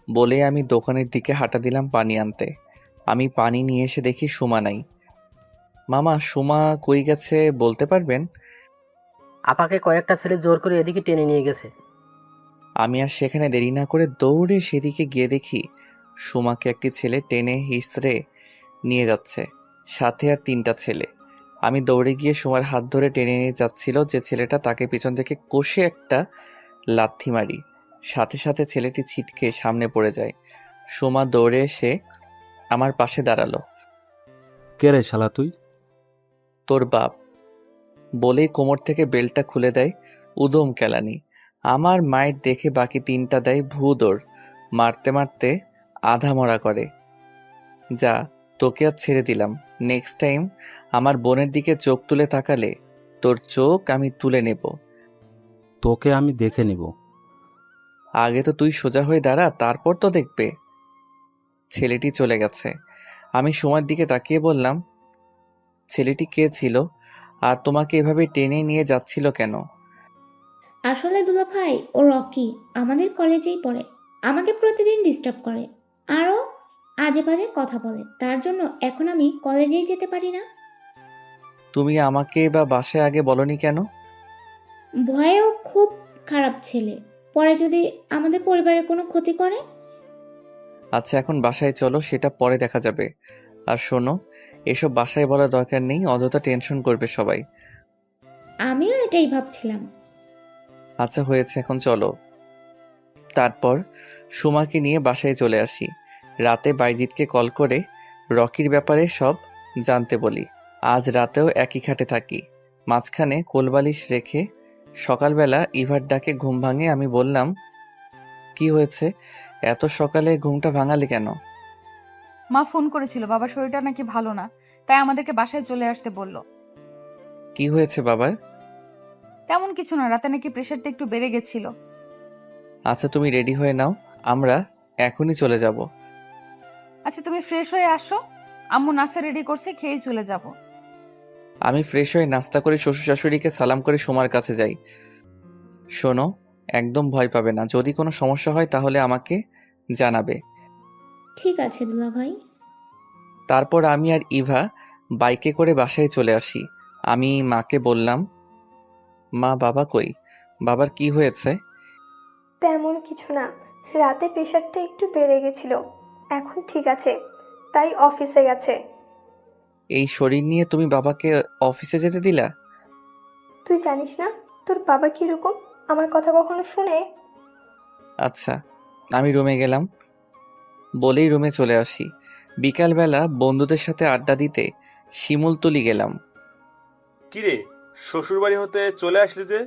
Speaker 2: বলে আমি দোকানের দিকে হাঁটা দিলাম পানি আনতে। আমি পানি নিয়ে এসে দেখি সুমা নাই। মামা, সুমা কই গেছে বলতে পারবেন?
Speaker 14: আপাকে কয়েকটা ছেলে জোর করে এদিকে টেনে নিয়ে গেছে।
Speaker 2: আমি আর সেখানে দেরি না করে দৌড়ে সেদিকে গিয়ে দেখি সুমাকে একটি ছেলে টেনে হিসড়ে নিয়ে যাচ্ছে, সাথে আর 3টা ছেলে। আমি দৌড়ে গিয়ে সুমার হাত ধরে টেনে নিয়ে যাচ্ছিল যে ছেলেটা, তাকে পিছন থেকে কষে একটা লাথি মারি। সাথে সাথে ছেলেটি ছিটকে সামনে পড়ে যায়। সুমা দৌড়ে এসে আমার পাশে দাঁড়ালো।
Speaker 6: কে রে শালা তুই?
Speaker 2: তোর বাপ। বলেই কোমর থেকে বেল্টটা খুলে দেয়। উদম কেলানি। আমার মায়ের দেখে বাকি 3টা দেয় ভূ দৌড়। মারতে মারতে আধা মরা করে। যা, তোকে আর ছেড়ে দিলাম। নেক্সট টাইম আমার বোনের দিকে চোখ তুলে তাকালে তোর চোখ আমি তুলে নেব।
Speaker 6: তোকে আমি দেখে নিব।
Speaker 2: আগে তো তুই সোজা হয়ে দাঁড়া, তারপর তো দেখবে। ছেলেটি চলে গেছে। আমি সুমার দিকে তাকিয়ে বললাম, ছেলেটি কে ছিল আর তোমাকে এভাবে টেনে নিয়ে যাচ্ছিল কেন?
Speaker 13: আসলে দুলাভাই ও রকি আমাদের কলেজেই পড়ে। আমাকে প্রতিদিন ডিস্টার্ব করে, আরও আজে বাজে কথা বলে। তার জন্য এখন আমি কলেজেই যেতে পারি না।
Speaker 2: তুমি আমাকে বা বাসায় আগে বলনি কেন?
Speaker 13: ভয়েও খুব খারাপ ছেলে, পরে যদি আমাদের পরিবারের কোনো ক্ষতি করে।
Speaker 2: আচ্ছা, এখন বাসায় চলো, সেটা পরে দেখা যাবে। আর শোনো, এসব বাসায় বলার দরকার নেই, অযথা টেনশন করবে সবাই।
Speaker 13: আমিও এটাই ভাবছিলাম।
Speaker 2: আচ্ছা হয়েছে, এখন চলো। তারপর সুমাকে নিয়ে বাসায় চলে আসি। রাতে বাইজিৎকে কল করে রকির ব্যাপারে সব জানতে বলি। আজ রাতেও একই খাটে থাকি। মাঝখানে কোলবালিশ রেখে সকালবেলা ইভার ডাকে ঘুম ভাঙে। আমি বললাম, কি হয়েছে, এত সকালে ঘুমটা ভাঙালি কেন?
Speaker 1: মা ফোন করেছিল, বাবার শরীরটা নাকি ভালো না, তাই আমাদেরকে বাসায় চলে আসতে বলল।
Speaker 2: কি হয়েছে বাবার?
Speaker 1: তেমন কিছু না, রাতে নাকি প্রেশারটা একটু বেড়ে গেছিল।
Speaker 2: আচ্ছা তুমি রেডি হয়ে নাও, আমরা এখনই চলে যাব।
Speaker 1: আচ্ছা তুমি ফ্রেশ হয়ে আসো, আম্মু নাস্তা রেডি করছে, খেয়েই চলে যাব।
Speaker 2: আমি ফ্রেশ হয়ে নাস্তা করে শ্বশুর শাশুড়িকে সালাম করে সুমার কাছে যাই। শোনো, একদম ভয় পাবে না, যদি কোনো সমস্যা হয় তাহলে আমাকে জানাবে।
Speaker 13: ঠিক আছে দুলাভাই।
Speaker 2: তারপর আমি আর ইভা বাইকে করে বাসায় চলে আসি। আমি মাকে বললাম, মা বাবা কই? বাবার কি হয়েছে?
Speaker 4: তেমন কিছু না, রাতে প্রেশারটা একটু বেড়ে গেছিল, এখন ঠিক আছে, তাই অফিসে গেছে।
Speaker 2: এই শরীর নিয়ে তুমি বাবাকে অফিসে যেতে দিলা?
Speaker 4: তুই জানিস না তোর বাবা কিরকম, আমার কথা কখনো শুনে?
Speaker 2: আচ্ছা, আমি রুমে গেলাম। বলেই রুমে চলে আসি। বিকালবেলা বন্ধুদের সাথে আড্ডা দিতে শিমুলতলি গেলাম।
Speaker 7: কিরে, শ্বশুরবাড়ি হতে চলে আসলি যে?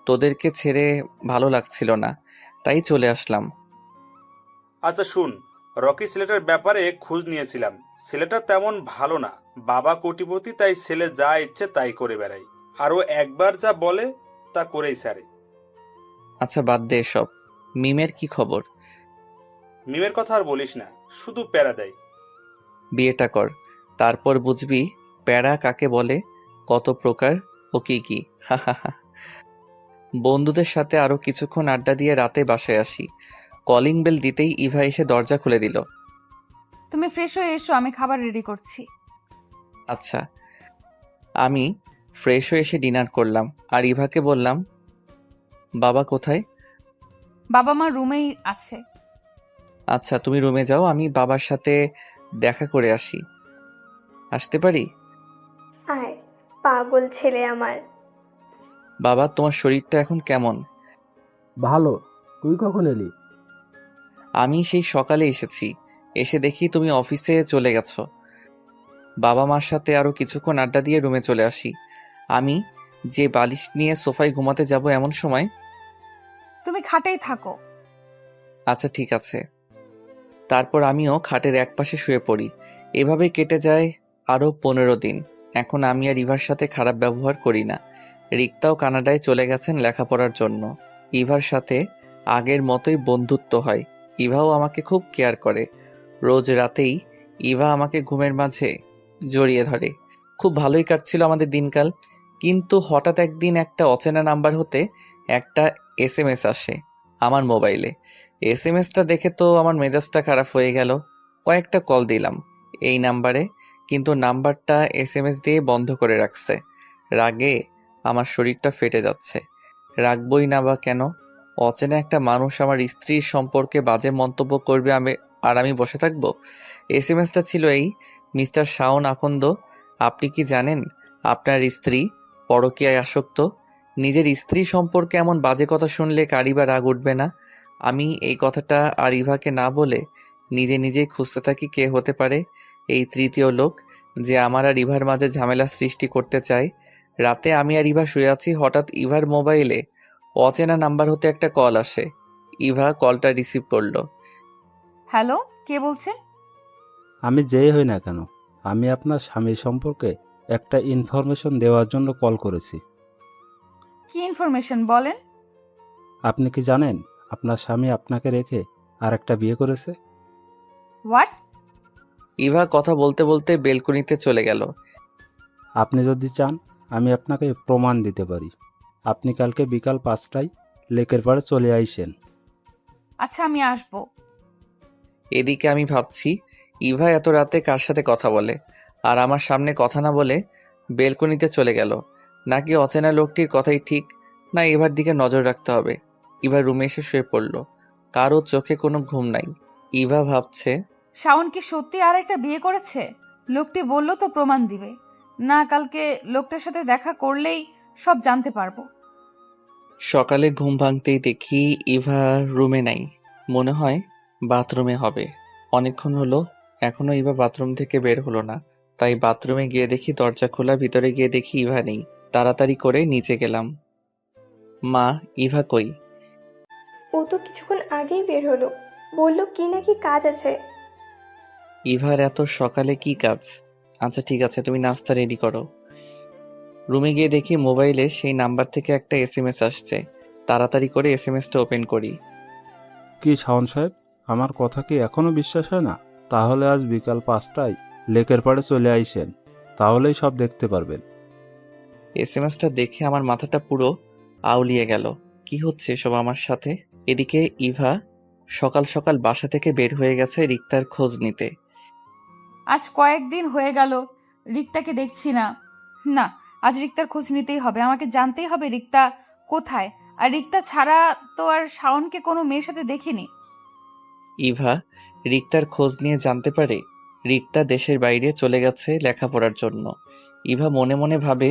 Speaker 2: তোদেরকে ছেড়ে ভালো লাগছিল না, তাই চলে আসলাম।
Speaker 7: আচ্ছা শুন, রকি ছেলেটার ব্যাপারে খোঁজ নিয়েছিলাম। ছেলেটা তেমন ভালো না, বাবা কোটিপতি, তাই ছেলে যা ইচ্ছে তাই করে বেড়ায়। আরও একবার যা বলে তা করেই ছাড়ে।
Speaker 2: আচ্ছা বাদ দে এসব। মিমের কি খবর?
Speaker 7: মিমের কথা আর বলিস না, শুধু প্যারা দেয়।
Speaker 2: বিয়েটা কর, তারপর বুঝবি প্যারা কাকে বলে, কত প্রকার ও কি কি। বন্ধুদের সাথে আরো কিছুক্ষণ আড্ডা দিয়ে রাতে বাসায় আসি। কলিং বেল দিতেই ইভা এসে দরজা খুলে দিল।
Speaker 1: তুমি ফ্রেশ হয়ে এসো, আমি খাবার রেডি করছি।
Speaker 2: আচ্ছা। আমি ফ্রেশ হয়ে এসে ডিনার করলাম আর ইভাকে বললাম, বাবা কোথায়?
Speaker 1: বাবা মা রুমেই আছে।
Speaker 2: আচ্ছা তুমি রুমে যাও, আমি বাবার সাথে দেখা করে আসি। আসতে পারি?
Speaker 4: আয়, পাগল ছেলে আমার।
Speaker 2: বাবা, তোমার শরীরটা এখন কেমন?
Speaker 5: ভালো। তুই কখন এলি?
Speaker 2: আমি সেই সকালে এসেছি, এসে দেখি তুমি অফিসে চলে গেছো। বাবা মার সাথে আরও কিছুক্ষণ আড্ডা দিয়ে রুমে চলে আসি। আমি যে বালিশ নিয়ে সোফায় ঘুমাতে যাব এমন সময়,
Speaker 1: তুমি খাটেই থাকো।
Speaker 2: আচ্ছা ঠিক আছে। তারপর আমিও খাটের একপাশে শুয়ে পড়ি। এভাবেই কেটে যায় আরও 15 দিন। এখন আমি আর ইভার সাথে খারাপ ব্যবহার করি না। রিক্তাও কানাডায় চলে গেছেন লেখাপড়ার জন্য। ইভার সাথে আগের মতোই বন্ধুত্ব হয়। ইভাও আমাকে খুব কেয়ার করে। রোজ রাতেই ইভা আমাকে ঘুমের মাঝে জড়িয়ে ধরে। খুব ভালোই কাটছিল আমাদের দিনকাল। কিন্তু হঠাৎ একদিন একটা অচেনা নাম্বার হতে একটা SMS আসে আমার মোবাইলে। SMS-টা দেখে তো আমার মেজাজটা খারাপ হয়ে গেল। কয়েকটা কল দিলাম এই নাম্বারে, কিন্তু নাম্বারটা SMS দিয়ে বন্ধ করে রাখছে। রাগে আমার শরীরটা ফেটে যাচ্ছে। রাখবই না বা কেন? অচেনা একটা মানুষ আমার স্ত্রীর সম্পর্কে বাজে মন্তব্য করবে, আমি বসে থাকবো? SMS-টা ছিল এই: মিস্টার শাওন আকন্দ, আপনি কি জানেন আপনার স্ত্রী পরকীয়ায় আসক্ত? নিজের স্ত্রী সম্পর্কে এমন বাজে কথা শুনলে কারই বা রাগ উঠবে না? আমি এই কথাটা আর ইভাকে না বলে নিজে নিজেই খুঁজতে থাকি কে হতে পারে এই তৃতীয় লোক যে আমার আর ইভার মাঝে ঝামেলা সৃষ্টি করতে চায়। রাতে আমি আর ইভা শুয়ে আছি, হঠাৎ ইভার মোবাইলে অচেনা নাম্বার হতে একটা কল আসে। ইভা কলটা রিসিভ করলো।
Speaker 1: হ্যালো, কে বলছেন?
Speaker 6: আমি যেই হই না কেন, আমি আপনার স্বামী সম্পর্কে একটা ইনফরমেশন দেওয়ার জন্য কল করেছি।
Speaker 1: কি ইনফরমেশন বলেন?
Speaker 6: আপনি কি জানেন আপনার স্বামী আপনাকে রেখে আর একটা বিয়ে করেছে?
Speaker 1: হোয়াট?
Speaker 2: ইভা কথা বলতে বলতে বেলকনিতে চলে গেল।
Speaker 6: আপনি যদি চান আমি আপনাকে প্রমাণ দিতে পারি। আপনি কালকে বিকাল 5টায় লেকের পাড়ে চলে আইসেন।
Speaker 1: আচ্ছা, আমি আসবো।
Speaker 2: এদিকে আমি ভাবছি ইভা এত রাতে কার সাথে কথা বলে, আর আমার সামনে কথা না বলে বেলকনিতে চলে গেল। নাকি অচেনা লোকটির কথাই ঠিক, না ইভার দিকে নজর রাখতে হবে। ইভা রুমে এসে শুয়ে পড়ল। কারো চোখে কোনো ঘুম নাই। ইভা ভাবছে,
Speaker 1: শাওন কি সত্যি আর একটা বিয়ে করেছে? লোকটি বললো তো প্রমাণ দিবে। না, কালকে লোকটার সাথে দেখা করলেই সব জানতে পারবো।
Speaker 2: সকালে ঘুম ভাঙতেই দেখি ইভা রুমে নাই। মনে হয় বাথরুমে হবে। অনেকক্ষণ হলো এখনো ইভা বাথরুম থেকে বের হলো না। তাই বাথরুমে গিয়ে দেখি দরজা খোলা, ভিতরে গিয়ে দেখি ইভা নেই। তাড়াতাড়ি করে নিচে গেলাম। মা, ইভা কই?
Speaker 4: ও তো কিছুক্ষণ আগেই বের হলো, বললো কি নাকি কাজ আছে।
Speaker 2: ইভার এত সকালে কি কাজ? আচ্ছা ঠিক আছে, তুমি নাস্তা রেডি করো। রুমে গিয়ে দেখি মোবাইলে সেই নাম্বার থেকে একটা SMS আসছে। তাড়াতাড়ি করে SMS-টা ওপেন করি।
Speaker 6: কি শাওন সাহেব, আমার কথা কি এখনো বিশ্বাস হয় না? তাহলে আজ বিকাল 5টায় লেকের পাড়ে চলে আইসেন, তাহলেই সব দেখতে পারবেন।
Speaker 2: SMS-টা দেখে আমার মাথাটা পুরো আউলিয়ে গেল। কি হচ্ছে এসব আমার সাথে? এদিকে ইভা সকাল সকাল বাসা থেকে বের হয়ে গেছে রিক্তার খোঁজ নিতে।
Speaker 1: আজ কয়েকদিন হয়ে গেল রিক্তাকে দেখছি না। না, আজ রিক্তার খোঁজ নিতেই হবে। আমাকে জানতেই হবে রিক্তা কোথায়। আর রিক্তা ছাড়া তো আর শাওনকে কোনো মেয়ের সাথে দেখিনি।
Speaker 2: ইভা রিক্তার খোঁজ নিয়ে জানতে পারে রিক্তা দেশের বাইরে চলে গেছে লেখাপড়ার জন্য। ইভা মনে মনে ভাবে,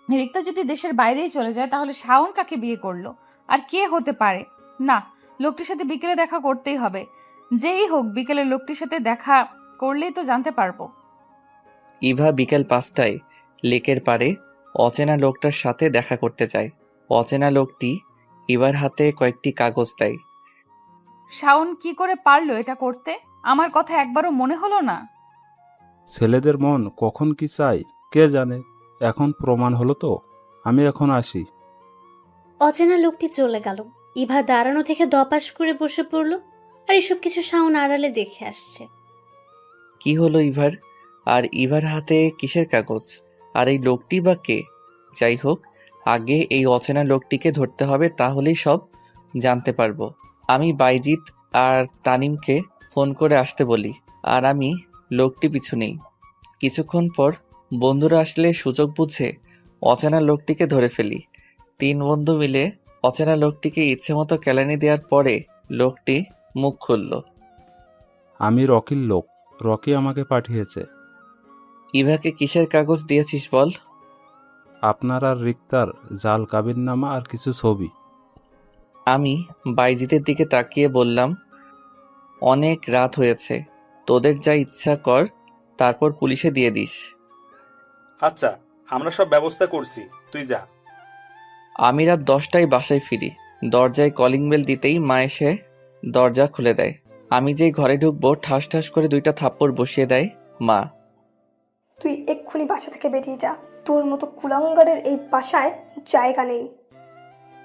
Speaker 1: রিক্তা যদি দেশের বাইরেই চলে যায় তাহলে শাওন কাকে বিয়ে করলো আর কে হতে পারে? না, লোকটির সাথে বিকেলে দেখা করতেই হবে। যেই হোক, বিকেলে লোকটির সাথে দেখা করলেই তো জানতে পারবো।
Speaker 2: ইভা বিকেল 5টায় লেকের পাড়ে অচেনা লোকটার সাথে দেখা করতে যায়। অচেনা লোকটি ইভার হাতে কয়েকটি কাগজ দেয়।
Speaker 1: শাওন কি করে পারলো এটা করতে? আমার কথা একবারও মনে হলো না।
Speaker 6: ছেলেদের মন কখন কি চায় কে জানে। এখন প্রমাণ হলো তো, আমি এখন আসি।
Speaker 3: অচেনা লোকটি চলে গেল। ইভা দাঁড়ানো থেকে দপাস করে বসে পড়ল। আর এসব কিছু শাওন আড়ালে দেখে আসছে।
Speaker 2: কি হলো ইভার? আর ইভার হাতে কিসের কাগজ? আর এই লোকটি বা কে? যাই হোক, আগে এই অচেনা লোকটিকে ধরতে হবে, তাহলেই সব জানতে পারবো। আমি বাইজিৎ আর তানিমকে ফোন করে আসতে বলি, আর আমি লোকটি পিছু নেই। কিছুক্ষণ পর বন্ধুরা আসলে সুযোগ বুঝে অচেনা লোকটিকে ধরে ফেলি। 3 বন্ধু মিলে অচেনা লোকটিকে ইচ্ছে মতো কেলানি দেওয়ার পরে লোকটি মুখ খুলল।
Speaker 6: আমি রকির লোক, রকি আমাকে পাঠিয়েছে।
Speaker 2: ইভাকে কিসের কাগজ দিয়েছিস বল?
Speaker 6: আপনার আর রিক্তার জাল কাবিননামা আর কিছু ছবি।
Speaker 2: আমি বাইজিতের দিকে তাকিয়ে বললাম, অনেক রাত হয়েছে, তোদের যা ইচ্ছা কর, তারপর পুলিশে দিয়ে দিস।
Speaker 7: আচ্ছা, আমরা সব ব্যবস্থা করছি, তুই যা।
Speaker 2: আমি রাত 10টায় বাসায় ফিরি। দরজায় কলিং বেল দিতেই মা এসে দরজা খুলে দেয়। আমি যেই ঘরে ঢুকবো ঠাস ঠাস করে 2টা থাপ্পড় বসিয়ে দেয় মা।
Speaker 4: তুই এক্ষুনি বাসা থেকে বেরিয়ে যা, তোর মতো কুলাঙ্গারের এই বাসায় জায়গা নেই।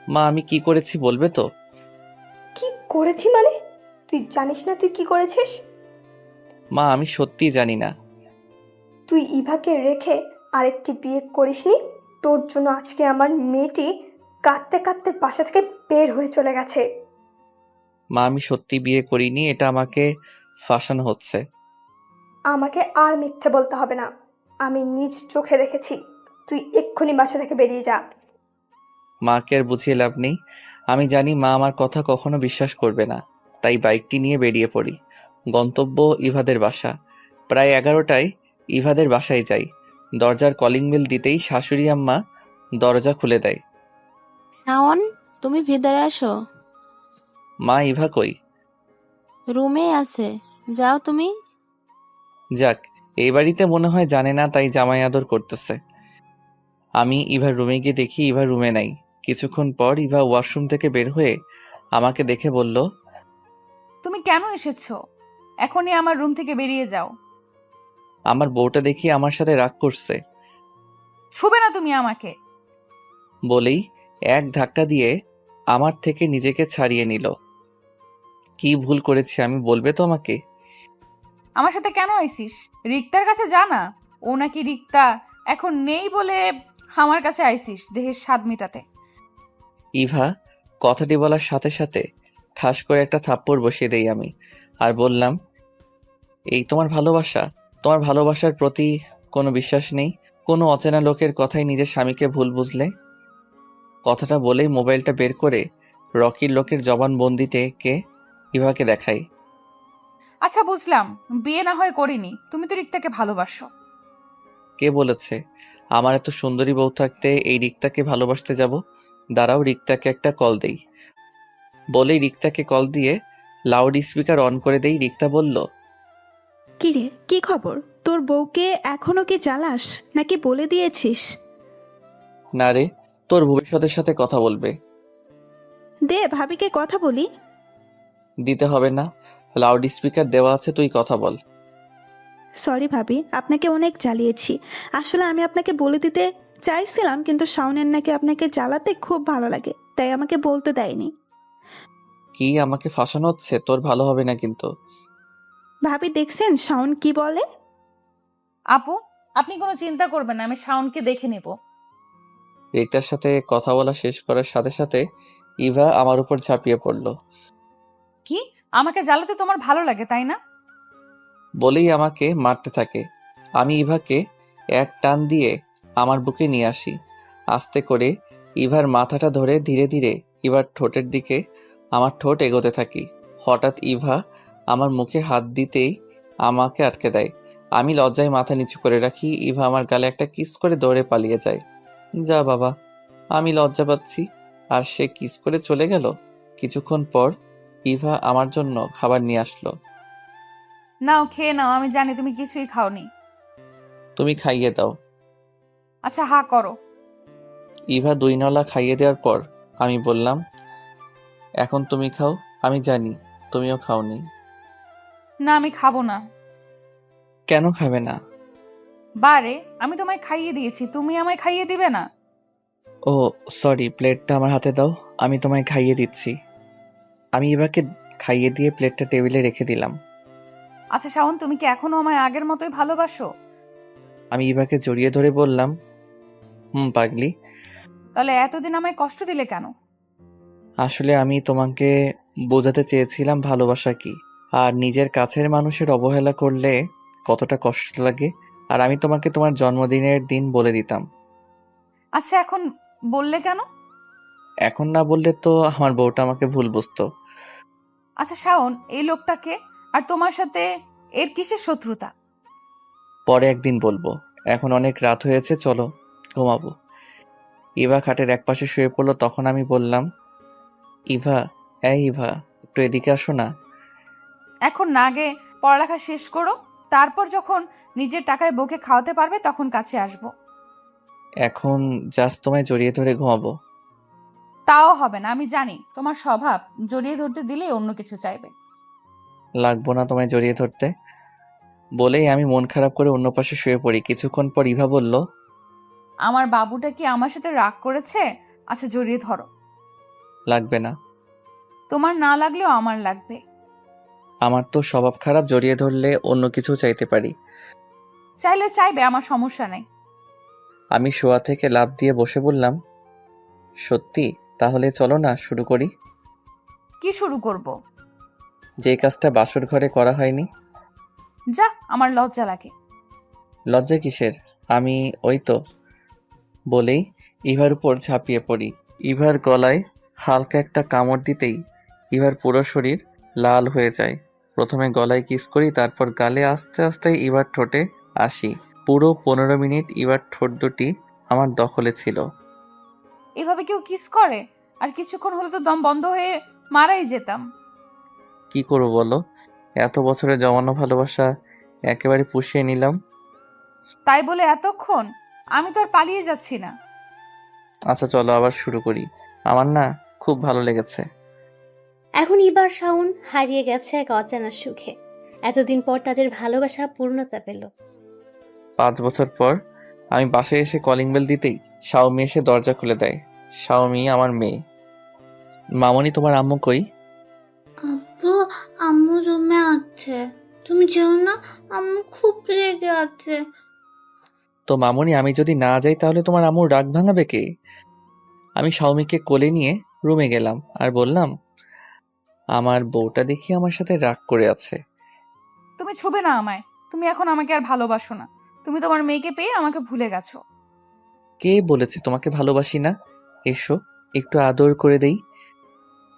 Speaker 2: মা আমি কি করেছি বলবে তো?
Speaker 4: কি করেছি মানে? তুই জানিস না তুই কি করেছিস?
Speaker 2: মা আমি সত্যিই জানি না।
Speaker 4: তুই ইভাকে রেখে আরেকটি বিয়ে করিসনি? তোর জন্য আজকে আমার মেয়েটি কাঁদতে কাঁদতে বাসা থেকে বের হয়ে চলে গেছে।
Speaker 2: মা আমি সত্যি বিয়ে করিনি, এটা আমাকে ফাঁসানো হচ্ছে।
Speaker 4: আমাকে আর মিথ্যে বলতে হবে না, আমি নিজ চোখে দেখেছি। তুই এক্ষুনি বাসা থেকে বেরিয়ে যা।
Speaker 2: মাকে আর বুঝিয়ে লাভ নেই। আমি জানি মা আমার কথা কখনো বিশ্বাস করবে না, তাই বাইকটি নিয়ে বেরিয়ে পড়ি। গন্তব্য ইভাদের বাসা। প্রায় 11টায় ইভাদের বাসায় যাই। দরজার কলিং বেল দিতেই শাশুড়ি আম্মা দরজা খুলে দেয়।
Speaker 11: শাওন, তুমি ভিতরে আসো।
Speaker 2: মা ইভা কই?
Speaker 11: রুমে আছে, যাও তুমি।
Speaker 2: যাক, এই বাড়িতে মনে হয় জানে না, তাই জামাই আদর করতেছে। আমি ইভার রুমে গিয়ে দেখি ইভা রুমে নাই। কিছুক্ষণ পর ইভা ওয়াশরুম থেকে বের হয়ে আমাকে দেখে বলল,
Speaker 1: তুমি কেন এসেছো? এখনই আমার রুম থেকে বেরিয়ে যাও।
Speaker 2: আমার বউটা দেখি আমার সাথে রাগ করছে।
Speaker 1: ছুবে না তুমি আমাকে।
Speaker 2: বলেই এক ধাক্কা দিয়ে আমার থেকে নিজেকে ছাড়িয়ে নিল। কি ভুল করেছি আমি বলবে তো আমাকে?
Speaker 1: আমার সাথে কেন আইসিস? রিক্তার কাছে যা না। ও নাকি রিক্তা এখন নেই বলে আমার কাছে আইসিস দেহের স্বাদ মেটাতে।
Speaker 2: ইভা কথাটি বলার সাথে সাথে ঠাস করে একটা থাপ্পড় বসিয়ে দেই আমি, আর বললাম, এই তোমার ভালোবাসা? তোমার ভালোবাসার প্রতি কোনো বিশ্বাস নেই? কোনো অচেনা লোকের কথাই নিজের স্বামীকে ভুল বুঝলে? কথাটা বলেই মোবাইলটা বের করে রকির লোকের জবানবন্দিতে কে ইভাকে দেখাই।
Speaker 1: আচ্ছা বুঝলাম, বিয়ে না হয় করিনি, তুমি তো রিক্তাকে ভালোবাসো।
Speaker 2: কে বলেছে? আমার এত সুন্দরী বউ থাকতে এই রিক্তাকে ভালোবাসতে যাব? দাঁড়াও রিক্তাকে একটা কল দেই। বলেই রিক্তাকে কল দিয়ে লাউড স্পিকার অন করে দেই। রিক্তা বলল,
Speaker 9: কিরে, কি খবর? তোর বউকে এখনো কি জ্বালাস নাকি বলে দিয়েছিস?
Speaker 2: না রে, তোর ভবিষ্যতের সাথে কথা বলবে।
Speaker 9: দে ভাবিকে কথা বলি।
Speaker 2: দিতে হবে না, লাউড স্পিকার দেওয়া আছে, তুই কথা বল।
Speaker 9: সরি ভাবি, আপনাকে অনেক জ্বালিয়েছি। আসলে আমি আপনাকে বলে দিতে চাইছিলাম, কিন্তু শাওনের নাকি আপনাকে জ্বালাতে খুব ভালো লাগে, তাই আমাকে বলতে দেয়নি।
Speaker 2: কি আমাকে ফাঁসানো হচ্ছে? তোর ভালো হবে না কিন্তু।
Speaker 9: ভাবি দেখছেন শাওন কি বলে?
Speaker 1: আপু, আপনি কোনো চিন্তা করবেন না, আমি শাওনকে দেখে নেব।
Speaker 2: রিক্তার সাথে কথা বলা শেষ করার সাথে সাথে ইভা আমার উপর ঝাঁপিয়ে পড়ল।
Speaker 1: কি, আমাকে জ্বালাতে তোমার ভালো লাগে তাই না?
Speaker 2: বলেই আমাকে মারতে থাকে। আমি ইভাকে এক টান দিয়ে আমার বুকে নিয়ে আসি। আস্তে করে ইভার মাথাটা ধরে ধীরে ধীরে ইভার ঠোঁটের দিকে আমার ঠোঁট এগোতে থাকি। হঠাৎ ইভা আমার মুখে হাত দিতেই আমাকে আটকে দেয়। আমি লজ্জায় মাথা নিচু করে রাখি। ইভা আমার গালে একটা কিস করে দৌড়ে পালিয়ে যায়। যা বাবা, আমি লজ্জা পাচ্ছি আর সে কিস করে চলে গেল। কিছুক্ষণ পর ইভা আমার জন্য খাবার নিয়ে আসলো।
Speaker 1: নাও খেয়ে নাও, আমি জানি তুমি কিছুই খাওনি।
Speaker 2: তুমি খাইয়ে দাও।
Speaker 1: আচ্ছা হা করো।
Speaker 2: ইভা 2 নলা খাইয়ে দেওয়ার পর আমি বললাম, এখন তুমি খাও, আমি জানি তুমিও খাওনি।
Speaker 1: না আমি খাবো না।
Speaker 2: কেন খাবে না?
Speaker 1: বারে, আমি তোমায় খাইয়ে দিয়েছি, তুমি আমায় খাইয়ে দিবে না?
Speaker 2: ও সরি, প্লেটটা আমার হাতে দাও, আমি তোমায় খাইয়ে দিচ্ছি। আমি ইভাকে খাইয়ে দিয়ে প্লেটটা টেবিলে রেখে দিলাম।
Speaker 1: আচ্ছা শাওন, তুমি কি এখনো আমায় আগের মতোই ভালোবাসো?
Speaker 2: আমি ইভাকে জড়িয়ে ধরে বললাম, পাগলি।
Speaker 1: তাহলে এতদিন আমায় কষ্ট দিলে কেন?
Speaker 2: আসলে আমি তোমাকে বোঝাতে চেয়েছিলাম ভালোবাসা কি, আর নিজের কাছের মানুষের অবহেলা করলে কতটা কষ্ট লাগে। আর আমি তোমাকে তোমার জন্মদিনের দিন বলে দিতাম।
Speaker 1: আচ্ছা এখন বললে কেন?
Speaker 2: এখন না বললে তো আমার বউটা আমাকে ভুল বুঝতো।
Speaker 1: আচ্ছা শাওন, এই লোকটাকে আর তোমার সাথে এর কিসের শত্রুতা?
Speaker 2: পরে একদিন বলবো, এখন অনেক রাত হয়েছে, চলো ঘুমাবো। ইভা খাটের একপাশে শুয়ে পড়লো। তখন আমি বললাম, ইভা, ইভা একটু এদিকে আসো না।
Speaker 1: এখন না, আগে পড়ালেখা শেষ করো, তারপর যখন নিজের টাকায় বউকে খাওয়াতে পারবে তখন কাছে আসবো।
Speaker 2: এখন জাস্ট তোমায় জড়িয়ে ধরে ঘুমাবো।
Speaker 1: তাও হবে না, আমি জানি তোমার স্বভাব, জড়িয়ে ধরতে দিলেই অন্য কিছু চাইবে।
Speaker 2: লাগবো না তোমায় জড়িয়ে ধরতে। বলেই আমি মন খারাপ করে অন্য পাশে শুয়ে পড়ি। কিছুক্ষণ পর ইভা বলল,
Speaker 1: আমার বাবুটা কি আমার সাথে রাগ করেছে? আচ্ছা জড়িয়ে ধরো।
Speaker 2: লাগবে না।
Speaker 1: তোমার না লাগলেও আমার লাগবে।
Speaker 2: আমার তো স্বভাব খারাপ, জড়িয়ে ধরলে অন্য কিছু চাইতে পারি।
Speaker 1: চাইলে চাইবে, আমার সমস্যা নেই।
Speaker 2: আমি শোয়া থেকে লাফ দিয়ে বসে বললাম, সত্যি? তাহলে চলো না শুরু করি।
Speaker 1: কি শুরু করব?
Speaker 2: যে কাজটা বাসর ঘরে করা হয়নি।
Speaker 1: যা, আমার লজ্জা লাগে।
Speaker 2: লজ্জা কিসের? আমি ওই তো। বলেই ইভার উপর ঝাঁপিয়ে পড়ি। ইভার গলায় হালকা একটা কামড় দিতেই ইভার পুরো শরীর লাল হয়ে যায়। প্রথমে গলায় কিস করি, তারপর গালে, আস্তে আস্তে ইভার ঠোঁটে আসি। পুরো 15 মিনিট ইভার ঠোঁট দুটি আমার দখলে ছিল।
Speaker 1: এভাবে কেউ কিস করে? আর কিছুক্ষণ হলে তো দম বন্ধ হয়ে মারাই যেতাম।
Speaker 2: কি করবো বলো? এত বছরের জমানো ভালোবাসা একেবারে পুষিয়ে নিলাম।
Speaker 1: তাই বলে এতক্ষণ? আমি তো আর পালিয়ে যাচ্ছি না।
Speaker 2: আচ্ছা চলো আবার শুরু করি। আমার না খুব ভালো লেগেছে।
Speaker 3: এখন ইভার শাওন হারিয়ে গেছে এক অজানা সুখে। এতদিন পর তাদের ভালোবাসা পূর্ণতা পেল।
Speaker 2: 5 বছর পর আমি বাসায় এসে কলিং বেল দিতেই শাওমি এসে দরজা খুলে দেয়। শাওমি আমার মেয়ে। মামনি, তোমার আম্মু কই?
Speaker 3: আব্বু, আম্মু রুমে আছে, তুমি যেও না, আম্মু খুব রেগে আছে।
Speaker 2: তো মামনি, আমি যদি না যাই তাহলে তোমার আম্মুর রাগ ভাঙাবে কে? আমি শাওমিকে কোলে নিয়ে রুমে গেলাম আর বললাম, আমার বউটা দেখি আমার সাথে রাগ করে আছে।
Speaker 1: তুমি ছুবে না আমায়। তুমি এখন আমাকে আর ভালোবাসো না। তুমি তোমার মেয়েকে পেয়ে আমাকে ভুলে গেছো।
Speaker 2: কে বলেছে তোমাকে ভালোবাসি না? এসো একটু আদর করে দেই।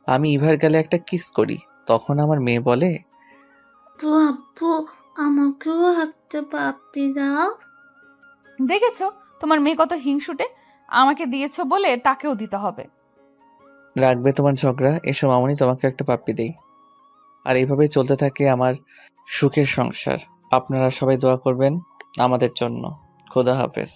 Speaker 2: আমি ইভার গালে একটা কিস করি, তখন আমার মেয়ে বলে,
Speaker 3: আব্বু, আমাকেও একটা পাপ্পি দাও।
Speaker 1: দেখেছো তোমার মেয়ে কত হিংসুটে? আমাকে দিয়েছো বলে তাকেও দিতে হবে।
Speaker 2: রাখবে তোমার ঝগড়া? এসো মামনি, তোমাকে একটা পাপ্পি দেই। আর এইভাবে চলতে থাকে আমার সুখের সংসার। আপনারা সবাই দোয়া করবেন আমাদের জন্য। খোদা হাফেজ।